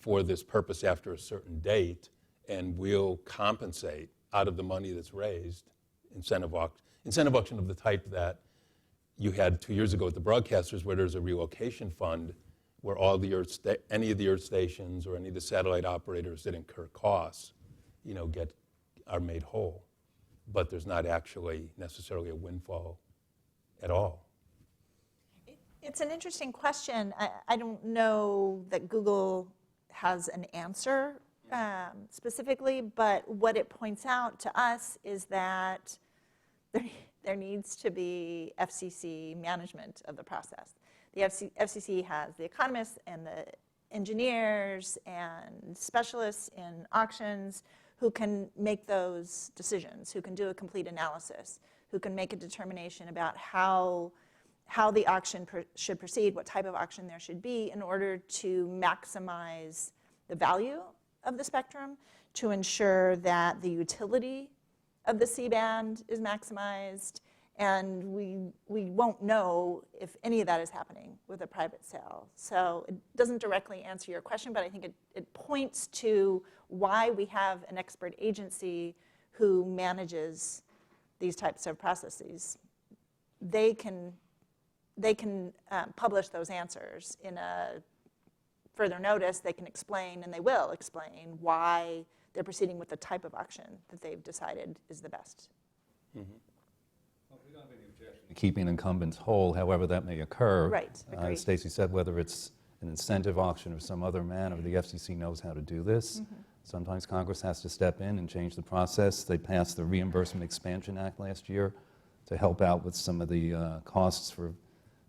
for this purpose after a certain date, and we'll compensate out of the money that's raised, incentive auction of the type that you had 2 years ago with the broadcasters, where there's a relocation fund where all the any of the Earth stations or any of the satellite operators that incur costs, are made whole. But there's not actually necessarily a windfall at all. It's an interesting question. I don't know that Google has an answer specifically, but what it points out to us is that there needs to be FCC management of the process. The FCC has the economists and the engineers and specialists in auctions who can make those decisions, who can do a complete analysis, who can make a determination about how the auction should proceed, what type of auction there should be in order to maximize the value of the spectrum, to ensure that the utility of the C-band is maximized, and we won't know if any of that is happening with a private sale. So it doesn't directly answer your question, but I think it points to why we have an expert agency who manages these types of processes. They can publish those answers in a further notice. They can explain, and they will explain, why they're proceeding with the type of auction that they've decided is the best. Well, we don't have any objection to keeping incumbents whole, however that may occur. Right, agreed. As Stacy said, whether it's an incentive auction or some other manner, the FCC knows how to do this. Sometimes Congress has to step in and change the process. They passed the Reimbursement Expansion Act last year to help out with some of the costs for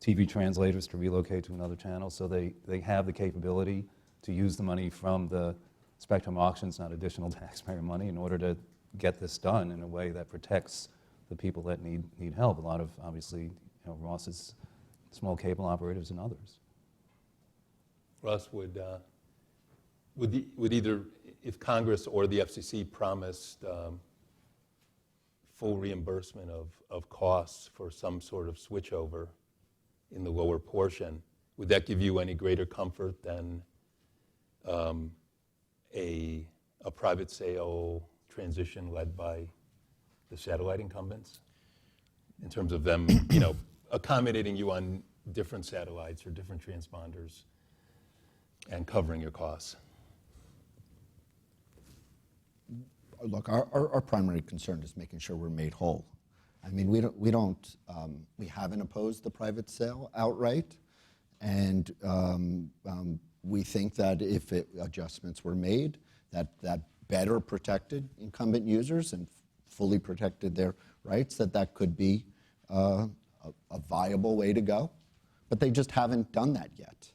TV translators to relocate to another channel. So they have the capability to use the money from the spectrum auctions, not additional taxpayer money, in order to get this done in a way that protects the people that need help. A lot of, obviously, Ross's small cable operators and others. Ross, would either, if Congress or the FCC promised full reimbursement of costs for some sort of switchover in the lower portion, would that give you any greater comfort than a private sale transition led by the satellite incumbents, in terms of them, accommodating you on different satellites or different transponders and covering your costs? Look, our primary concern is making sure we're made whole. I mean, we haven't opposed the private sale outright, and we think that if adjustments were made, that better protected incumbent users and fully protected their rights, that could be a viable way to go. But they just haven't done that yet,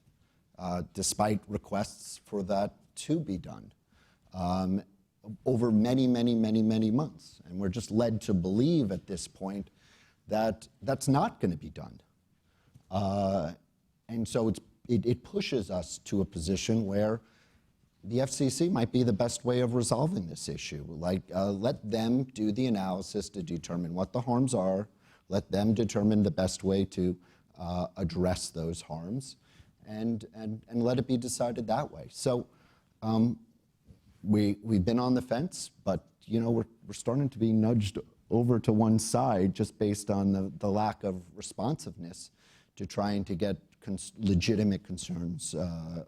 despite requests for that to be done over many months. And we're just led to believe at this point that that's not going to be done. And so it pushes us to a position where the FCC might be the best way of resolving this issue. Like, let them do the analysis to determine what the harms are. Let them determine the best way to address those harms, and let it be decided that way. So we've been on the fence, but we're starting to be nudged over to one side just based on the lack of responsiveness to trying to get legitimate concerns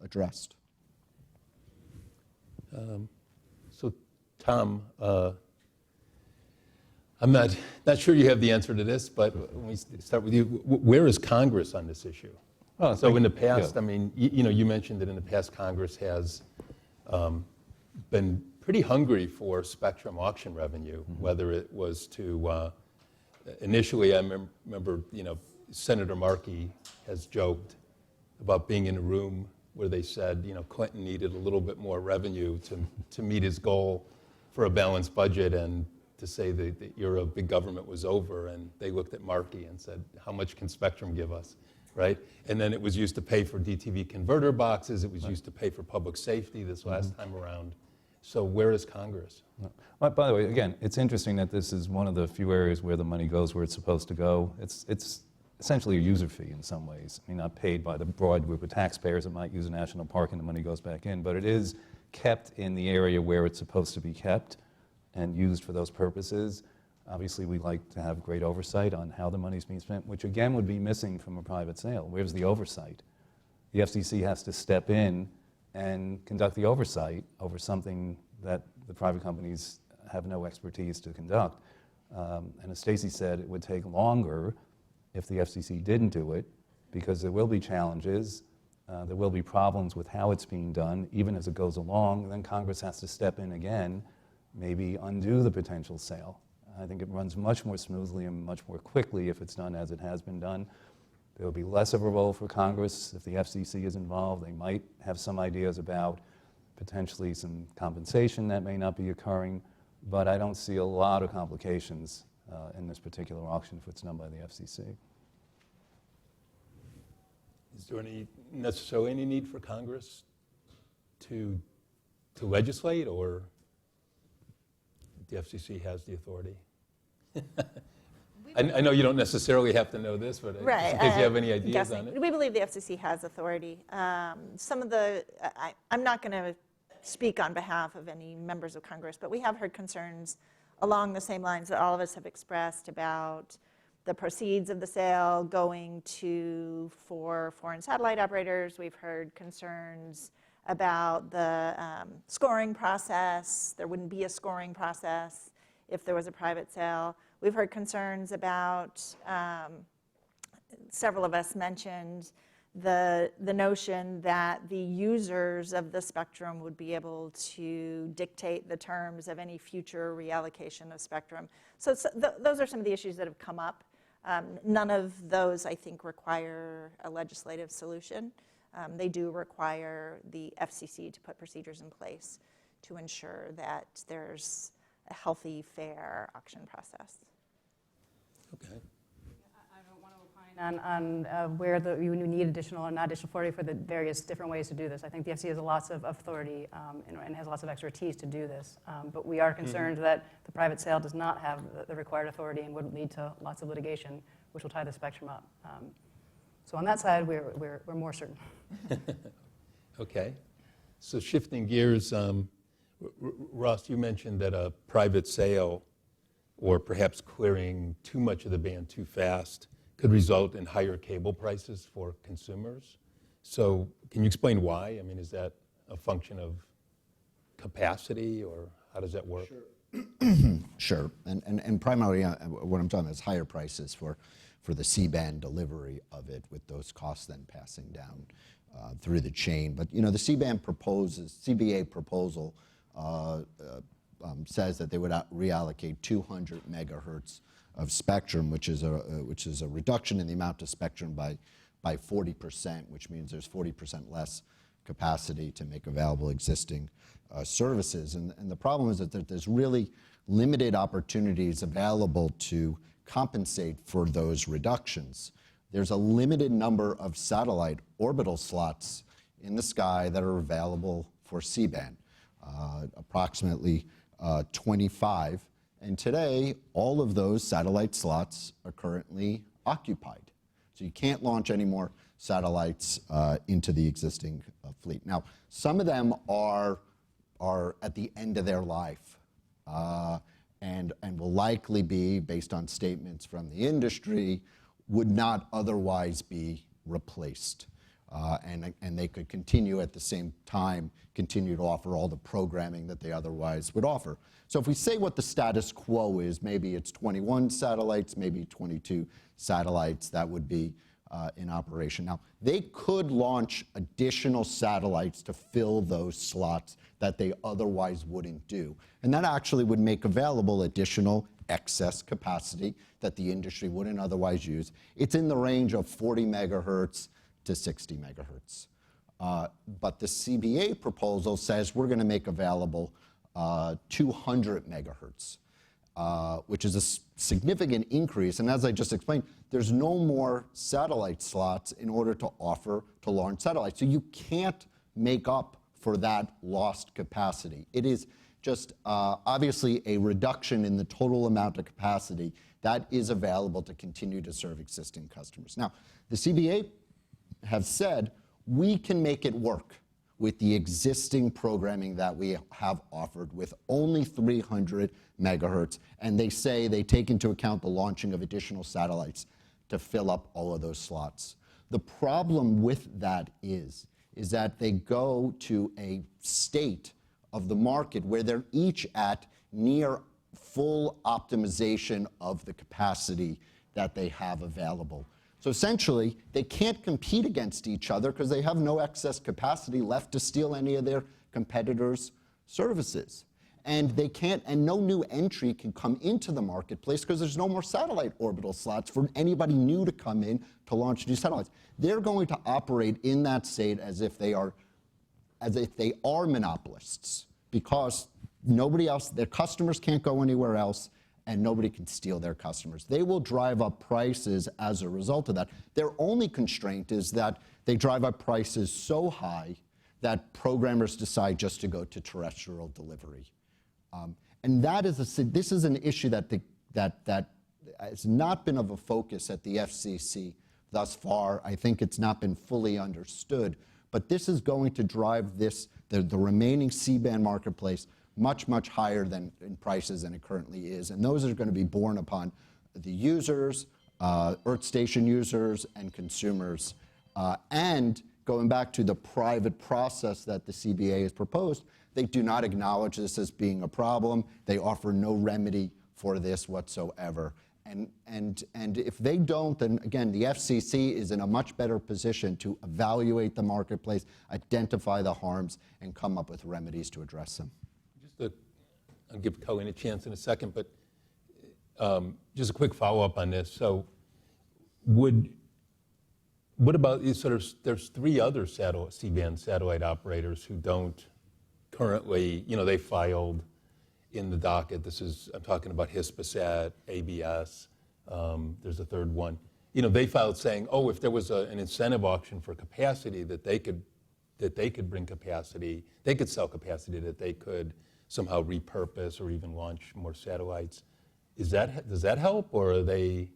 addressed. So, Tom, I'm not sure you have the answer to this, but when we start with you, where is Congress on this issue? Well, So in the past, I mean, you mentioned that in the past Congress has been pretty hungry for spectrum auction revenue, whether it was to, initially I remember, Senator Markey has joked about being in a room where they said, Clinton needed a little bit more revenue to meet his goal for a balanced budget, and to say that the era of big government was over, and they looked at Markey and said, how much can Spectrum give us, right? And then it was used to pay for DTV converter boxes, it was used to pay for public safety this last time around. So where is Congress? Well, by the way, again, it's interesting that this is one of the few areas where the money goes where it's supposed to go. It's essentially a user fee in some ways. I mean, not paid by the broad group of taxpayers that might use a national park and the money goes back in, but it is kept in the area where it's supposed to be kept and used for those purposes. Obviously, we like to have great oversight on how the money's being spent, which again would be missing from a private sale. Where's the oversight? The FCC has to step in and conduct the oversight over something that the private companies have no expertise to conduct. And as Stacy said, it would take longer if the FCC didn't do it, because there will be challenges, there will be problems with how it's being done, even as it goes along. Then Congress has to step in again, maybe undo the potential sale. I think it runs much more smoothly and much more quickly if it's done as it has been done. There will be less of a role for Congress if the FCC is involved. They might have some ideas about potentially some compensation that may not be occurring, but I don't see a lot of complications in this particular auction if it's done by the FCC. Is there necessarily any need for Congress to legislate, or the FCC has the authority? I know you don't necessarily have to know this, but Right. just in case you have any ideas guessing. on it. We believe the FCC has authority. Some of the, I'm not going to speak on behalf of any members of Congress, but we have heard concerns along the same lines that all of us have expressed about the proceeds of the sale going for foreign satellite operators. We've heard concerns about the scoring process. There wouldn't be a scoring process if there was a private sale. We've heard concerns about, several of us mentioned the notion that the users of the spectrum would be able to dictate the terms of any future reallocation of spectrum. So those are some of the issues that have come up. None of those, I think, require a legislative solution. They do require the FCC to put procedures in place to ensure that there's a healthy, fair auction process. Okay. I don't want to opine on where you need additional or not additional authority for the various different ways to do this. I think the FCC has lots of authority and has lots of expertise to do this. But we are concerned that the private sale does not have the required authority and would lead to lots of litigation, which will tie the spectrum up. So on that side, we're more certain. Okay. So shifting gears, Ross, you mentioned that a private sale or perhaps clearing too much of the band too fast could result in higher cable prices for consumers. So can you explain why? I mean, is that a function of capacity, or how does that work? Sure. And primarily what I'm talking about is higher prices for the C-band delivery of it, with those costs then passing down through the chain. But the C-band CBA proposal says that they would reallocate 200 megahertz of spectrum, which is a reduction in the amount of spectrum by 40%, which means there's 40% less capacity to make available existing services. And the problem is that there's really limited opportunities available to compensate for those reductions. There's a limited number of satellite orbital slots in the sky that are available for C-band, approximately 25. And today, all of those satellite slots are currently occupied. So you can't launch any more satellites into the existing fleet. Now, some of them are at the end of their life and will likely be, based on statements from the industry, would not otherwise be replaced. And they could continue at the same time, continue to offer all the programming that they otherwise would offer. So if we say what the status quo is, maybe it's 21 satellites, maybe 22 satellites that would be in operation. Now, they could launch additional satellites to fill those slots that they otherwise wouldn't do. And that actually would make available additional excess capacity that the industry wouldn't otherwise use. It's in the range of 40 megahertz to 60 megahertz. But the CBA proposal says we're going to make available 200 megahertz, which is a significant increase. And as I just explained, there's no more satellite slots in order to offer to launch satellites. So you can't make up for that lost capacity. It is just obviously a reduction in the total amount of capacity that is available to continue to serve existing customers. Now, the CBA have said we can make it work with the existing programming that we have offered with only 300 megahertz, and they say they take into account the launching of additional satellites to fill up all of those slots. The problem with that is that they go to a state of the market where they're each at near full optimization of the capacity that they have available. So essentially, they can't compete against each other because they have no excess capacity left to steal any of their competitors' services. And they can't, and no new entry can come into the marketplace because there's no more satellite orbital slots for anybody new to come in to launch new satellites. They're going to operate in that state as if they are monopolists, because nobody else, their customers can't go anywhere else, and nobody can steal their customers. They will drive up prices as a result of that. Their only constraint is that they drive up prices so high that programmers decide just to go to terrestrial delivery. And this is an issue that has not been of a focus at the FCC thus far. I think it's not been fully understood, but this is going to drive the remaining C-band marketplace much, much higher than in prices than it currently is. And those are going to be borne upon the users, Earth station users, and consumers. And going back to the private process that the CBA has proposed, they do not acknowledge this as being a problem. They offer no remedy for this whatsoever. And if they don't, then again, the FCC is in a much better position to evaluate the marketplace, identify the harms, and come up with remedies to address them. I'll give Colleen a chance in a second, but just a quick follow-up on this. So what about, there's 3 other C-band satellite operators who don't currently, they filed in the docket. I'm talking about Hispasat, ABS, there's a third one. They filed saying, if there was an incentive auction for capacity that they could bring capacity, they could sell capacity that they could somehow repurpose or even launch more satellites. Does that help, or are they,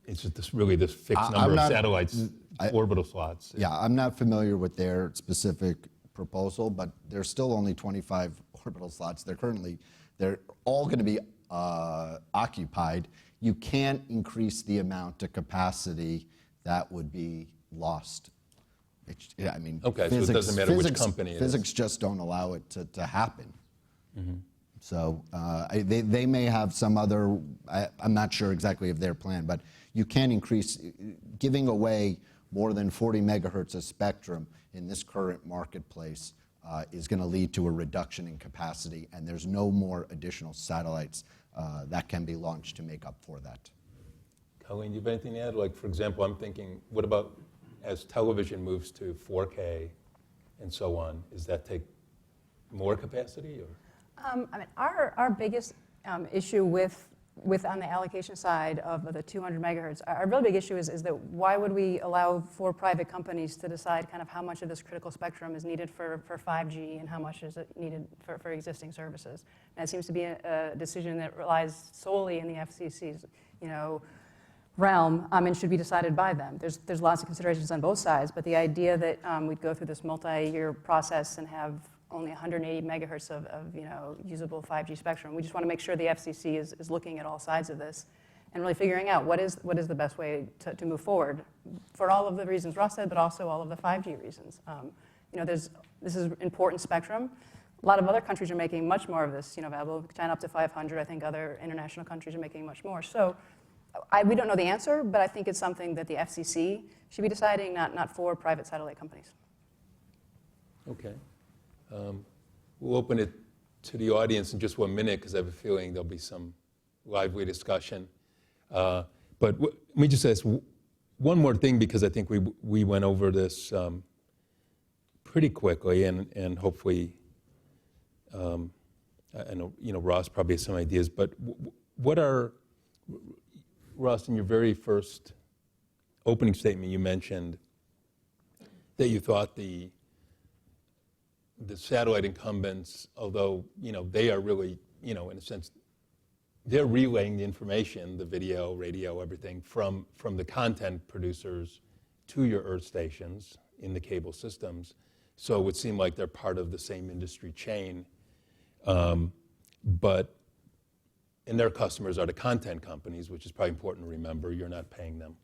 it's just this fixed number of satellites, orbital slots? Yeah, I'm not familiar with their specific proposal, but there's still only 25 orbital slots. They're all going to be occupied. You can't increase the amount of capacity that would be lost. Okay, so it doesn't matter which company it is. Physics just don't allow it to happen. Mm-hmm. So they may have some other, I'm not sure exactly of their plan, but you can increase, giving away more than 40 megahertz of spectrum in this current marketplace is going to lead to a reduction in capacity, and there's no more additional satellites that can be launched to make up for that. Colleen, do you have anything to add? Like, for example, I'm thinking, what about as television moves to 4K and so on, does that take more capacity? Or? Our biggest issue with on the allocation side of the 200 megahertz, our really big issue is that why would we allow for private companies to decide kind of how much of this critical spectrum is needed for 5G and how much is it needed for existing services? And that seems to be a decision that relies solely in the FCC's, realm and should be decided by them. There's lots of considerations on both sides, but the idea that we'd go through this multi-year process and have only 180 megahertz of usable 5G spectrum. We just want to make sure the FCC is looking at all sides of this and really figuring out what is the best way to move forward for all of the reasons Ross said, but also all of the 5G reasons. This is important spectrum. A lot of other countries are making much more of this, available, China up to 500. I think other international countries are making much more. So we don't know the answer, but I think it's something that the FCC should be deciding, not for private satellite companies. Okay. We'll open it to the audience in just 1 minute because I have a feeling there'll be some lively discussion. But let me just ask one more thing, because I think we went over this pretty quickly, and hopefully, I know Ross probably has some ideas, but what are, Ross, in your very first opening statement, you mentioned that you thought the satellite incumbents, although they are really, in a sense, they're relaying the information, the video, radio, everything from the content producers to your Earth stations in the cable systems. So it would seem like they're part of the same industry chain, and their customers are the content companies, which is probably important to remember. You're not paying them.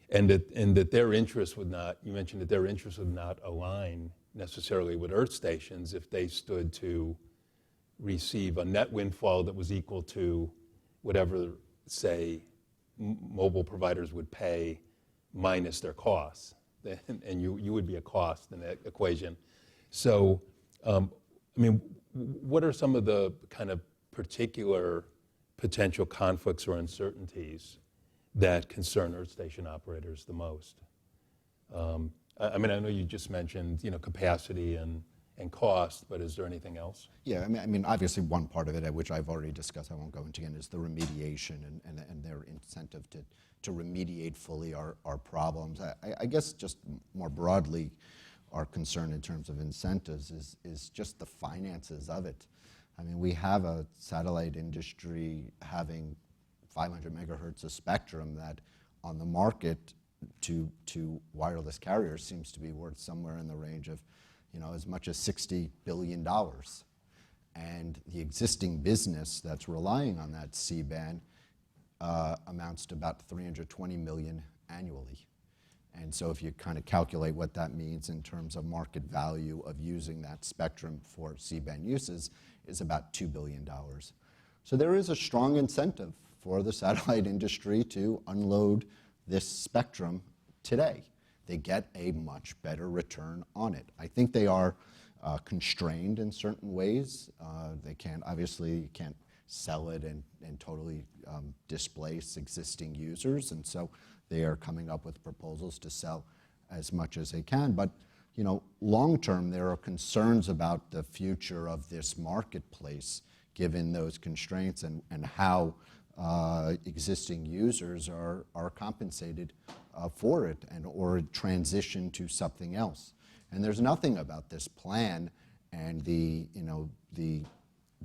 And that their interests would not, you mentioned that their interests would not align necessarily with Earth stations if they stood to receive a net windfall that was equal to whatever, say, mobile providers would pay minus their costs. And you would be a cost in that equation. So, what are some of the kind of particular potential conflicts or uncertainties that concern Earth station operators the most? I know you just mentioned, capacity and and cost, but is there anything else? Yeah, I mean, obviously one part of it, which I've already discussed, I won't go into again, is the remediation and their incentive to remediate fully our problems. I guess just more broadly, our concern in terms of incentives is just the finances of it. I mean, we have a satellite industry having 500 megahertz of spectrum that on the market to wireless carriers seems to be worth somewhere in the range of, as much as $60 billion. And the existing business that's relying on that C-band amounts to about $320 million annually. And so if you kind of calculate what that means in terms of market value of using that spectrum for C-band uses, is about $2 billion. So there is a strong incentive for the satellite industry to unload this spectrum today. They get a much better return on it. I think they are constrained in certain ways. They can't, obviously, you can't sell it and totally displace existing users, and so they are coming up with proposals to sell as much as they can. But long term, there are concerns about the future of this marketplace, given those constraints and how existing users are compensated for it or transition to something else. And there's nothing about this plan and the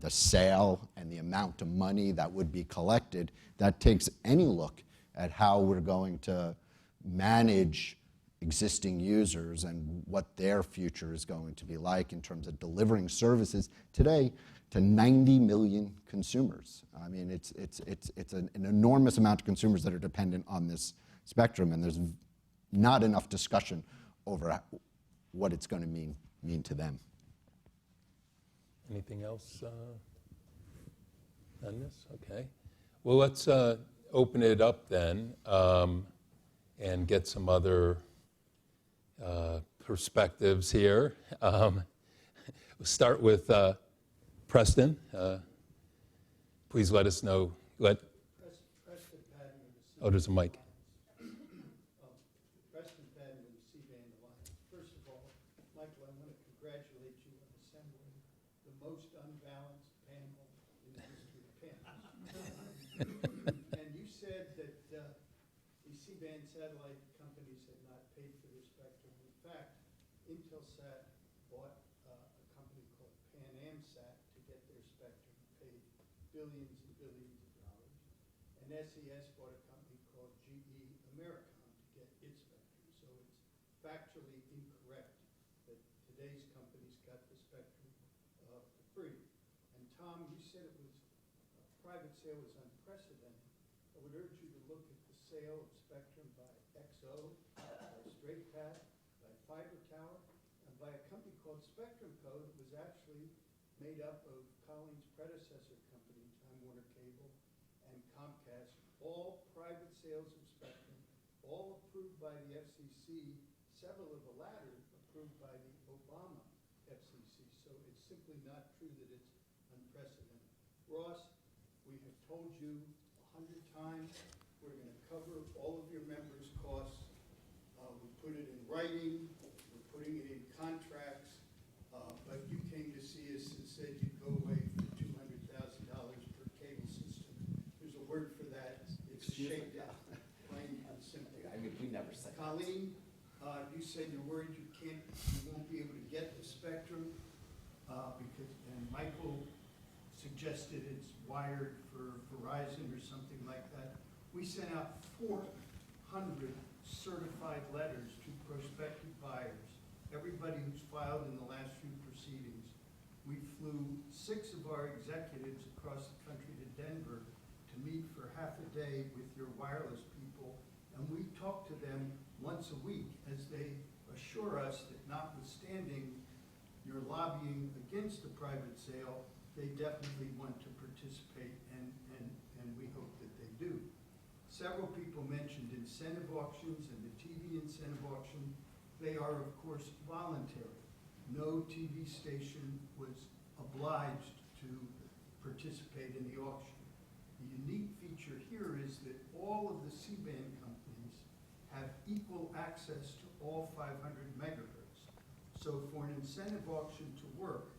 sale and the amount of money that would be collected that takes any look at how we're going to manage existing users and what their future is going to be like in terms of delivering services today to 90 million consumers. I mean, it's an enormous amount of consumers that are dependent on this spectrum, and there's not enough discussion over what it's going to mean to them. Anything else on this? Okay. Well, let's open it up then and get some other perspectives here. We'll start with Preston. Please let us know. Preston Patton. Oh, there's a mic. Preston Patton of the C-band Alliance. First of all, Michael, I want to congratulate you on assembling the most unbalanced panel in the history of panels. And you said that the C-band satellite companies had not paid for their spectrum. In fact, Intelsat bought a company called PanAmSat to get their spectrum, paid billions and billions of dollars. And SES bought a company called GE Americom to get its spectrum. So it's factually incorrect that today's companies got the spectrum for free. And Tom, you said it was private sale was unprecedented. I would urge you to look at the sale of spectrum by XO, by Straight Path, by Fiber Tower, and by a company called Spectrum Co. that was actually made up of Collins' predecessor company, Time Warner Cable, and Comcast, all private sales of spectrum, all approved by the FCC, several of the latter approved by the Obama FCC. So it's simply not true that it's unprecedented. Ross, we have told you 100 times we're going to cover all of your members' costs. We put it in writing, we're putting it in contracts, but you came to see us and said you'd go away for $200,000 per cable system. There's a word for that. It's a shakedown, plain and simple. I mean, we never said that. Colleen, you said you're worried you won't be able to get the spectrum and Michael suggested it's wired for Verizon or something like that. We sent out 400 certified letters to prospective buyers, everybody who's filed in the last few proceedings. We flew 6 of our executives across the country to Denver to meet for half a day with your wireless people, and we talk to them once a week as they assure us that notwithstanding your lobbying against the private sale, they definitely want to participate, and we hope that they do. Several people mentioned incentive auctions and the TV incentive auction. They are, of course, voluntary. No TV station was obliged to participate in the auction. The unique feature here is that all of the C-band companies have equal access to all 500 megahertz. So for an incentive auction to work,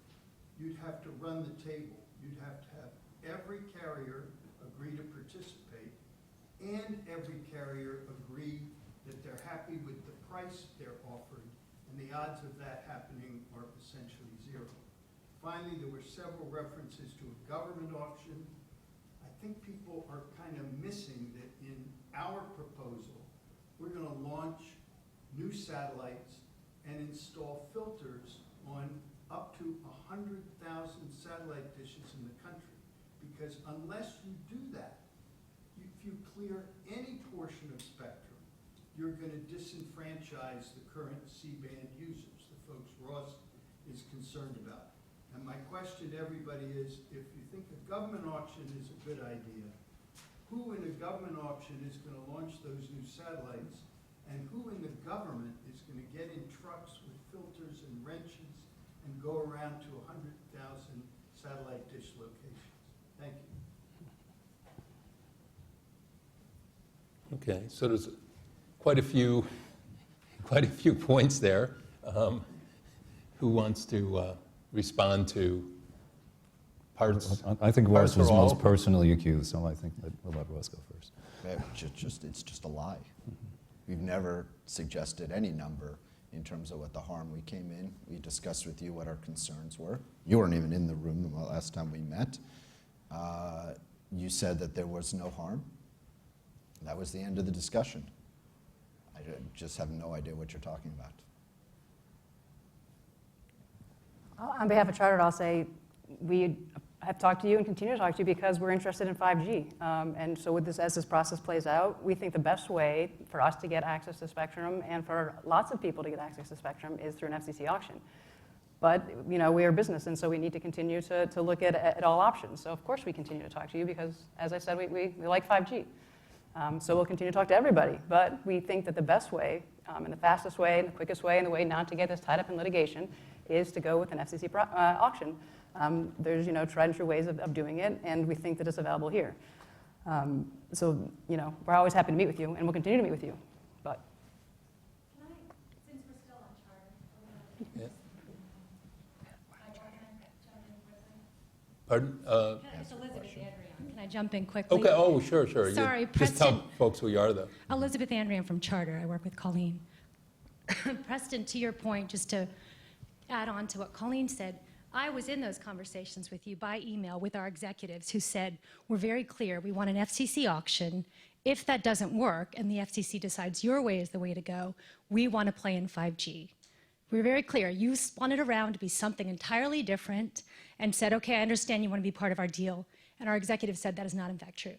you'd have to run the table. You'd have to have every carrier agree to participate and every carrier agree that they're happy with the price they're offered, and the odds of that happening are essentially zero. Finally, there were several references to a government auction. I think people are kind of missing that in our proposal, we're going to launch new satellites and install filters on up to 100,000 satellite dishes in the country. Because unless you do that, if you clear any portion of spectrum, you're going to disenfranchise the current C-band users, the folks Ross is concerned about. And my question to everybody is, if you think a government auction is a good idea, who in a government auction is going to launch those new satellites, and who in the government is going to get in trucks with filters and wrenches and go around to 100,000 satellite dish locations? Thank you. Okay, so there's quite a few points there. Who wants to respond to parts? I think Ross parts or was all? most personally accused, so I think that we'll let Ross go first. It's just a lie. We've never suggested any number in terms of what the harm. We came in, we discussed with you what our concerns were. You weren't even in the room the last time we met. You said that there was no harm. That was the end of the discussion. I just have no idea what you're talking about. On behalf of Charter, I'll say we have talked to you and continue to talk to you because we're interested in 5G. And so with this, as this process plays out, we think the best way for us to get access to spectrum and for lots of people to get access to spectrum is through an FCC auction. But we are a business, and so we need to continue to look at all options. So of course we continue to talk to you because, as I said, we like 5G. So we'll continue to talk to everybody. But we think that the best way, and the fastest way, and the quickest way, and the way not to get this tied up in litigation is to go with an FCC auction. There's tried and true ways of doing it, and we think that it's available here. So we're always happy to meet with you, and we'll continue to meet with you. But Can I, since we're still on Charter, Yeah. Pardon? Pardon? It's Elizabeth Andrian. Can I jump in quickly? Okay, oh, sure. You Sorry, just tell Preston. folks who you are, though. Elizabeth Andrian from Charter. I work with Colleen. Preston, to your point, just to add on to what Colleen said, I was in those conversations with you by email with our executives who said, we're very clear, we want an FCC auction. If that doesn't work and the FCC decides your way is the way to go, we want to play in 5G. We were very clear. You spun it around to be something entirely different and said, okay, I understand you want to be part of our deal. And our executive said that is not in fact true.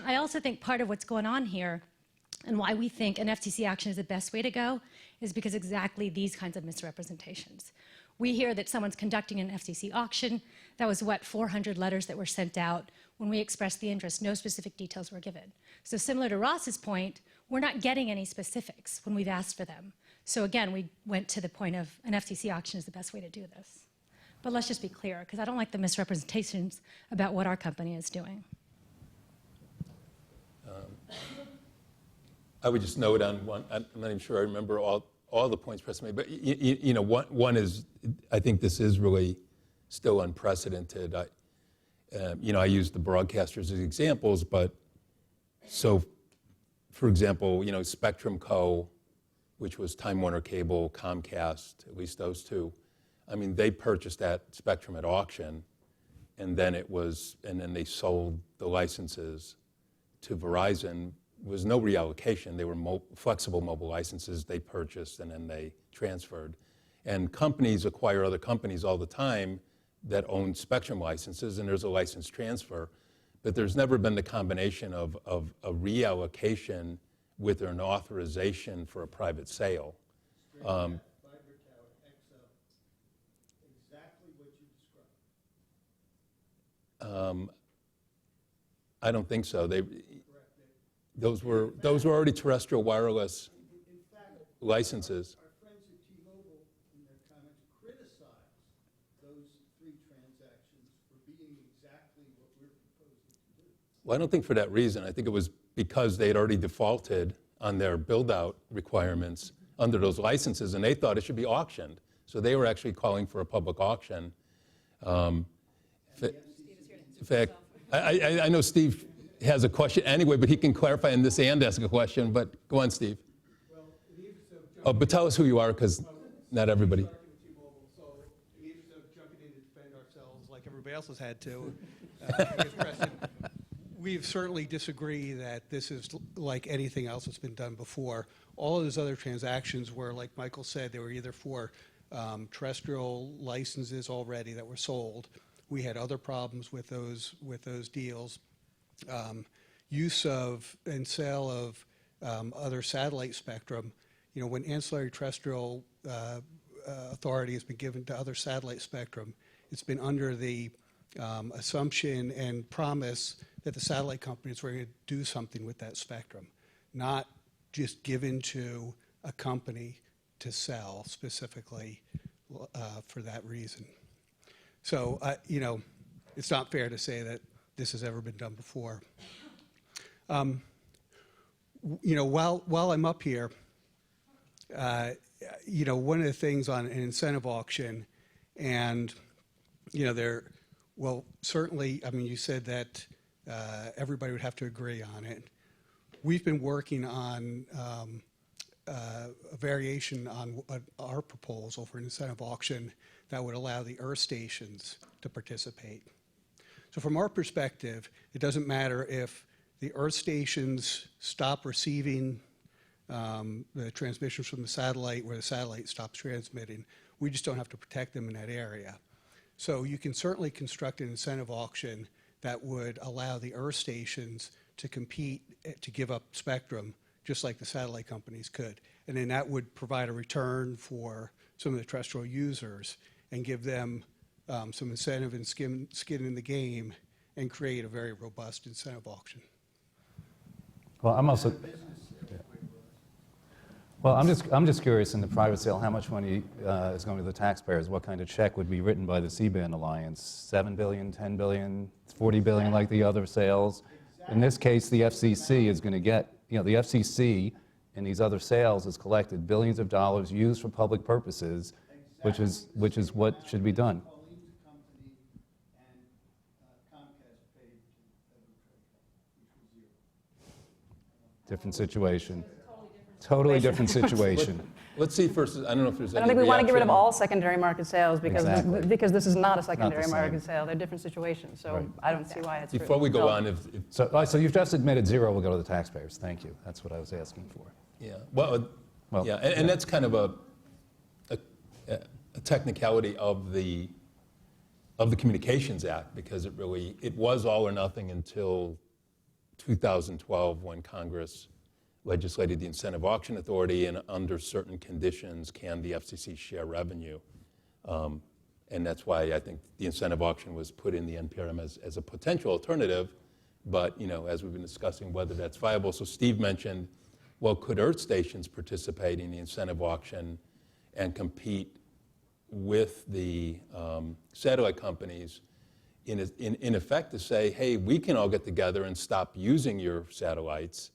I also think part of what's going on here and why we think an FCC action is the best way to go is because exactly these kinds of misrepresentations. We hear that someone's conducting an FCC auction. That was 400 letters that were sent out. When we expressed the interest, no specific details were given. So similar to Ross's point, we're not getting any specifics when we've asked for them. So again, we went to the point of an FCC auction is the best way to do this. But let's just be clear, because I don't like the misrepresentations about what our company is doing. I would just note on one, I'm not even sure I remember all the points Preston made, but one is, I think this is really still unprecedented. I use the broadcasters as examples, but so, for example, Spectrum Co., which was Time Warner Cable, Comcast, at least those two, they purchased that spectrum at auction, and then they sold the licenses to Verizon. There was no reallocation. They were flexible mobile licenses they purchased and then they transferred. And companies acquire other companies all the time that own spectrum licenses, and there's a license transfer. But there's never been the combination of a reallocation with an authorization for a private sale. Fiber tower, XL, exactly what you described. I don't think so. Correct. Those were already terrestrial wireless In fact, licenses. our friends at T-Mobile, in their comments, criticized those three transactions for being exactly what we're proposing to do. Well, I don't think for that reason. I think it was because they had already defaulted on their build-out requirements under those licenses, and they thought it should be auctioned. So they were actually calling for a public auction. In fact, I know Steve has a question anyway, but he can clarify in this and ask a question. But go on, Steve. Well, in the interest of Oh, but tell us who you are, because not everybody. So in the interest of jumping in to defend ourselves like everybody else has had to, I guess, Preston, we certainly disagree that this is like anything else that's been done before. All of those other transactions were, like Michael said, they were either for terrestrial licenses already that were sold. We had other problems with those deals. Use of and sale of other satellite spectrum. You know, when ancillary terrestrial authority has been given to other satellite spectrum, it's been under the assumption and promise that the satellite companies were going to do something with that spectrum, not just given to a company to sell specifically for that reason. So, you know, it's not fair to say that this has ever been done before. You know, while I'm up here, you know, one of the things on an incentive auction, and, you know, well, certainly, I mean, you said that everybody would have to agree on it. We've been working on a variation on our proposal for an incentive auction that would allow the Earth stations to participate. So from our perspective, it doesn't matter if the Earth stations stop receiving the transmissions from the satellite where the satellite stops transmitting. We just don't have to protect them in that area. So you can certainly construct an incentive auction that would allow the Earth stations to compete to give up spectrum just like the satellite companies could. And then that would provide a return for some of the terrestrial users and give them some incentive and skin in the game and create a very robust incentive auction. Well, I'm also. Well, I'm just curious in the private sale, how much money is going to the taxpayers? What kind of check would be written by the C-band alliance? 7 billion, 10 billion, 40 billion like the other sales? In this case, the FCC is going to get, you know, the FCC in these other sales has collected billions of dollars used for public purposes, which is what should be done. Pauline's company and Comcast paid to which was zero. Different situation. Totally different situation. Let's see first, I don't know if there's any I don't think we want to get rid of reaction. all secondary market sales because Exactly. because this is not a secondary same. market sale. They're different situations. So Right. I don't see why it's Before we go on, if So you've just admitted zero will go to the taxpayers. Thank you. That's what I was asking for. yeah, well, Well, yeah, and that's kind of a technicality of the Communications Act, because it was all or nothing until 2012 when Congress legislated the Incentive Auction Authority, and under certain conditions can the FCC share revenue. And that's why I think the incentive auction was put in the NPRM as a potential alternative, but, you know, as we've been discussing, whether that's viable. So Steve mentioned, well, could Earth stations participate in the incentive auction and compete with the satellite companies in effect to say, hey, we can all get together and stop using your satellites,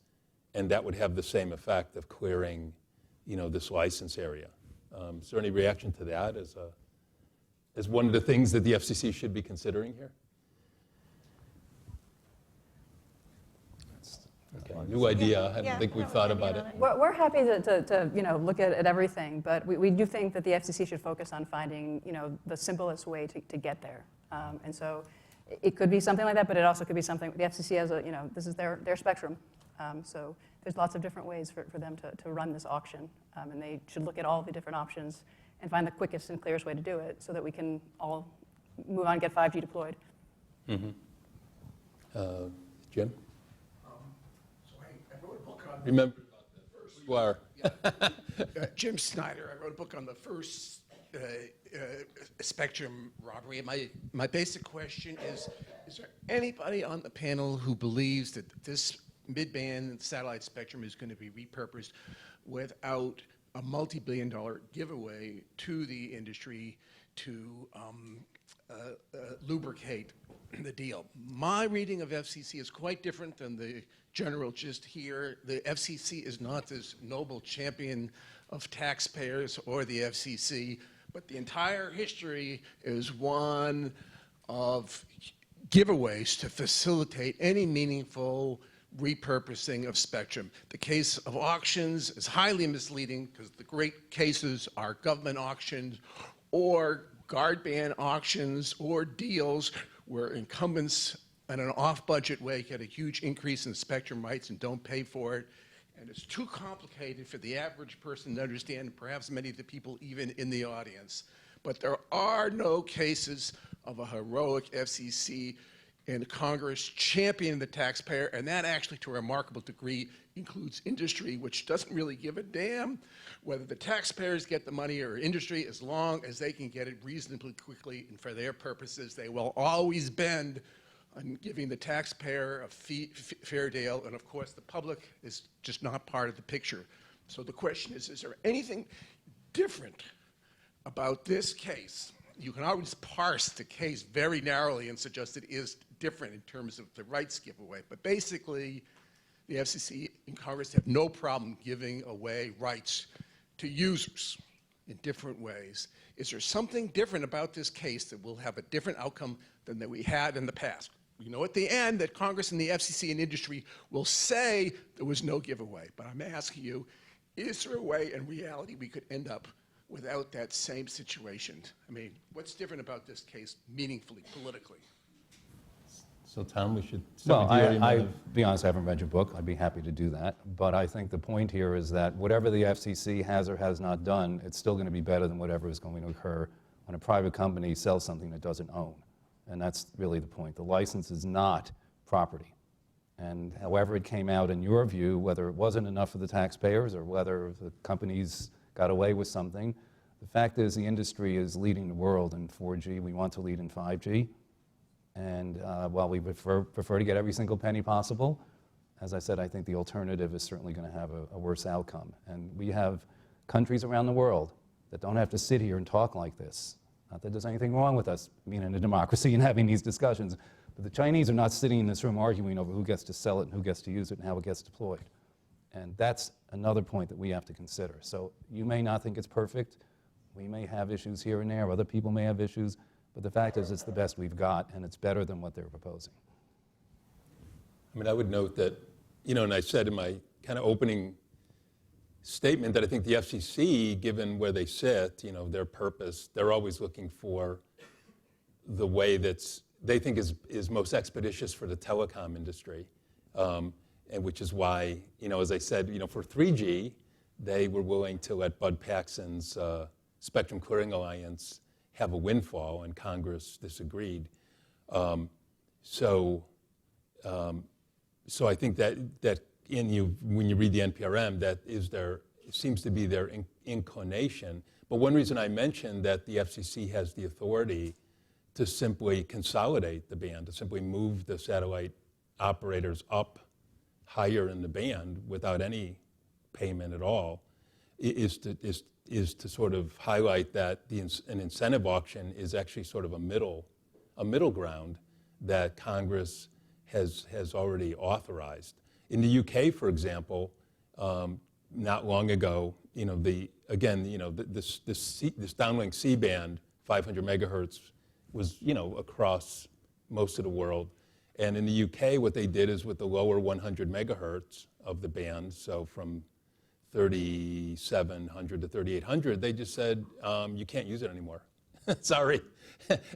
and that would have the same effect of clearing, you know, this license area. Is there any reaction to that as one of the things that the FCC should be considering here? Okay, new idea. I don't think we've thought about it. We're happy to you know, look at everything, but we do think that the FCC should focus on finding, you know, the simplest way to get there. And so it could be something like that, but it also could be something, the FCC has you know, this is their spectrum. So there's lots of different ways for them to run this auction, and they should look at all the different options and find the quickest and clearest way to do it so that we can all move on and get 5G deployed. Mm-hmm. Jim? So I wrote a book on Remember, you are. Jim Snyder. I wrote a book on the first spectrum robbery. And my basic question is there anybody on the panel who believes that this mid-band satellite spectrum is going to be repurposed without a multi-billion-dollar giveaway to the industry to lubricate the deal. My reading of FCC is quite different than the general gist here. The FCC is not this noble champion of taxpayers or the FCC, but the entire history is one of giveaways to facilitate any meaningful repurposing of spectrum. The case of auctions is highly misleading because the great cases are government auctions or guard band auctions or deals where incumbents in an off-budget way get a huge increase in spectrum rights and don't pay for it. And it's too complicated for the average person to understand, and perhaps many of the people even in the audience. But there are no cases of a heroic FCC and Congress championing the taxpayer, and that actually to a remarkable degree includes industry, which doesn't really give a damn whether the taxpayers get the money or industry, as long as they can get it reasonably quickly, and for their purposes they will always bend on giving the taxpayer a fair deal, and of course the public is just not part of the picture. So the question is there anything different about this case? You can always parse the case very narrowly and suggest it is different in terms of the rights giveaway, but basically the FCC and Congress have no problem giving away rights to users in different ways. Is there something different about this case that will have a different outcome than that we had in the past? You know at the end that Congress and the FCC and industry will say there was no giveaway, but I'm asking you, is there a way in reality we could end up without that same situation? I mean, what's different about this case meaningfully, politically? So Tom, we should Well, start with you. to be honest, I haven't read your book. I'd be happy to do that. But I think the point here is that whatever the FCC has or has not done, it's still going to be better than whatever is going to occur when a private company sells something it doesn't own. And that's really the point. The license is not property. And however it came out in your view, whether it wasn't enough for the taxpayers or whether the companies got away with something, the fact is the industry is leading the world in 4G. We want to lead in 5G. And while we prefer to get every single penny possible, as I said, I think the alternative is certainly going to have a worse outcome. And we have countries around the world that don't have to sit here and talk like this. Not that there's anything wrong with us being in a democracy and having these discussions, but the Chinese are not sitting in this room arguing over who gets to sell it and who gets to use it and how it gets deployed. And that's another point that we have to consider. So you may not think it's perfect. We may have issues here and there. Other people may have issues. But the fact is it's the best we've got, and it's better than what they're proposing. I mean, I would note that, and I said in my kind of opening statement that I think the FCC, given where they sit, their purpose, they're always looking for the way that's they think is most expeditious for the telecom industry, and which is why, as I said, for 3G, they were willing to let Bud Paxson's Spectrum Clearing Alliance have a windfall, and Congress disagreed. So I think that when you read the NPRM, it seems to be their inclination. But one reason I mentioned that the FCC has the authority to simply consolidate the band, to simply move the satellite operators up higher in the band without any payment at all, is to sort of highlight that an incentive auction is actually sort of a middle ground that Congress has already authorized. In the UK, for example, not long ago, this downlink C-band, 500 megahertz, was across most of the world. And in the UK, what they did is with the lower 100 megahertz of the band, so from 3,700 to 3,800, they just said, you can't use it anymore. Sorry.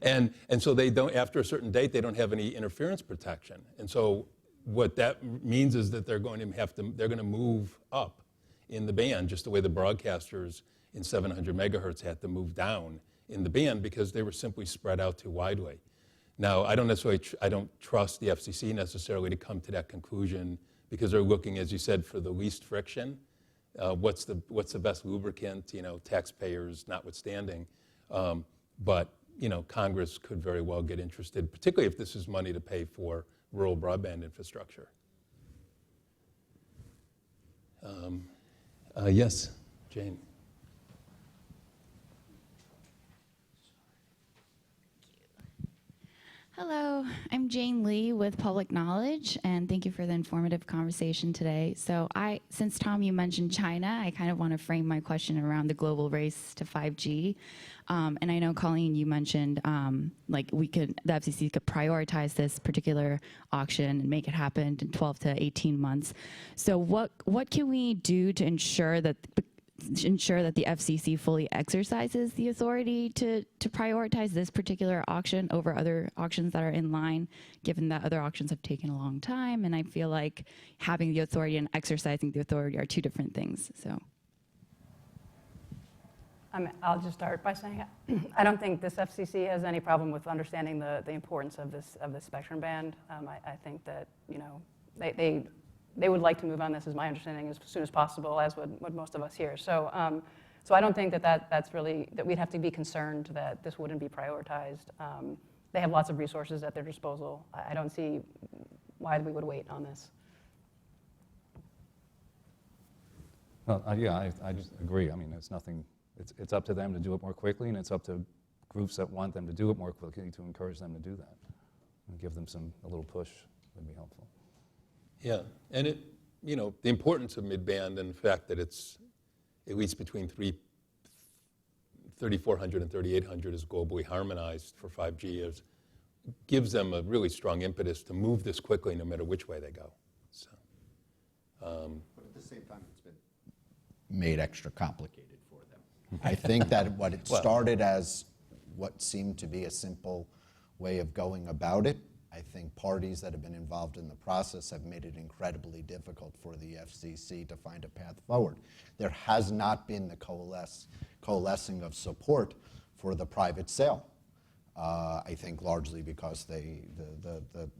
And so they don't, after a certain date, they don't have any interference protection. And so what that means is that they're going to move up in the band, just the way the broadcasters in 700 megahertz had to move down in the band because they were simply spread out too widely. Now, I don't trust the FCC necessarily to come to that conclusion because they're looking, as you said, for the least friction. What's the best lubricant, taxpayers notwithstanding. But Congress could very well get interested, particularly if this is money to pay for rural broadband infrastructure. Yes, Jane. Hello, I'm Jane Lee with Public Knowledge, and thank you for the informative conversation today. So since Tom, you mentioned China, I kind of want to frame my question around the global race to 5G. And I know, Colleen, you mentioned the FCC could prioritize this particular auction and make it happen in 12 to 18 months. So what can we do to ensure that the FCC fully exercises the authority to prioritize this particular auction over other auctions that are in line, given that other auctions have taken a long time? And I feel like having the authority and exercising the authority are two different things. So. I'll just start by saying I don't think this FCC has any problem with understanding the importance of this spectrum band. I think that they would like to move on this, is my understanding, as soon as possible, as would most of us here. So I don't think that's really, that we'd have to be concerned that this wouldn't be prioritized. They have lots of resources at their disposal. I don't see why we would wait on this. Well, yeah, I just agree. I mean, there's nothing, it's up to them to do it more quickly, and it's up to groups that want them to do it more quickly to encourage them to do that and give them a little push would be helpful. Yeah, and the importance of mid-band and the fact that it's at least between 3,400 and 3,800 is globally harmonized for 5G gives them a really strong impetus to move this quickly no matter which way they go. So, but at the same time, it's been made extra complicated for them. I think that what it started as what seemed to be a simple way of going about it, I think parties that have been involved in the process have made it incredibly difficult for the FCC to find a path forward. There has not been the coalescing of support for the private sale. I think largely because the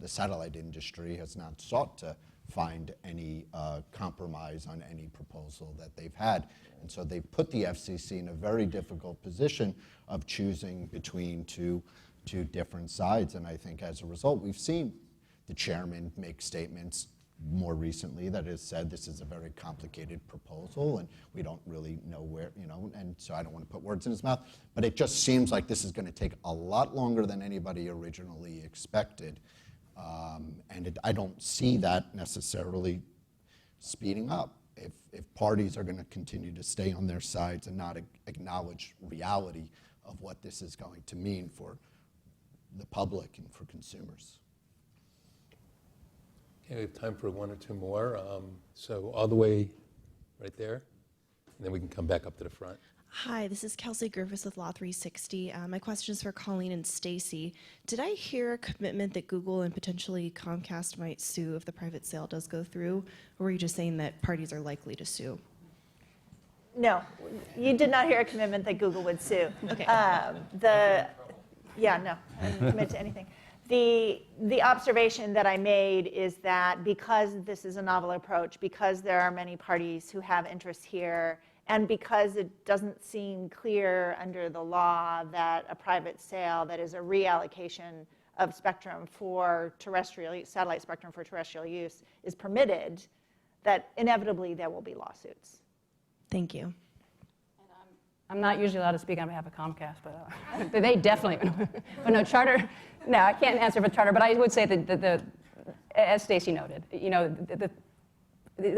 satellite industry has not sought to find any compromise on any proposal that they've had. And so they've put the FCC in a very difficult position of choosing between two different sides. And I think as a result, we've seen the chairman make statements more recently that has said this is a very complicated proposal and we don't really know where, and so I don't want to put words in his mouth, but it just seems like this is going to take a lot longer than anybody originally expected. I don't see that necessarily speeding up. If parties are going to continue to stay on their sides and not acknowledge reality of what this is going to mean for the public and for consumers. okay, we have time for one or two more. So all the way right there, and then we can come back up to the front. Hi, this is Kelsey Griffiths with Law 360. My question is for Colleen and Stacy. Did I hear a commitment that Google and potentially Comcast might sue if the private sale does go through, or were you just saying that parties are likely to sue? No, you did not hear a commitment that Google would sue. Okay. Yeah, no, I didn't commit to anything. The observation that I made is that because this is a novel approach, because there are many parties who have interests here, and because it doesn't seem clear under the law that a private sale that is a reallocation of spectrum for terrestrial, satellite spectrum for terrestrial use is permitted, that inevitably there will be lawsuits. Thank you. I'm not usually allowed to speak on behalf of Comcast, but they definitely, but no, Charter, no, I can't answer for Charter, but I would say that as Stacy noted,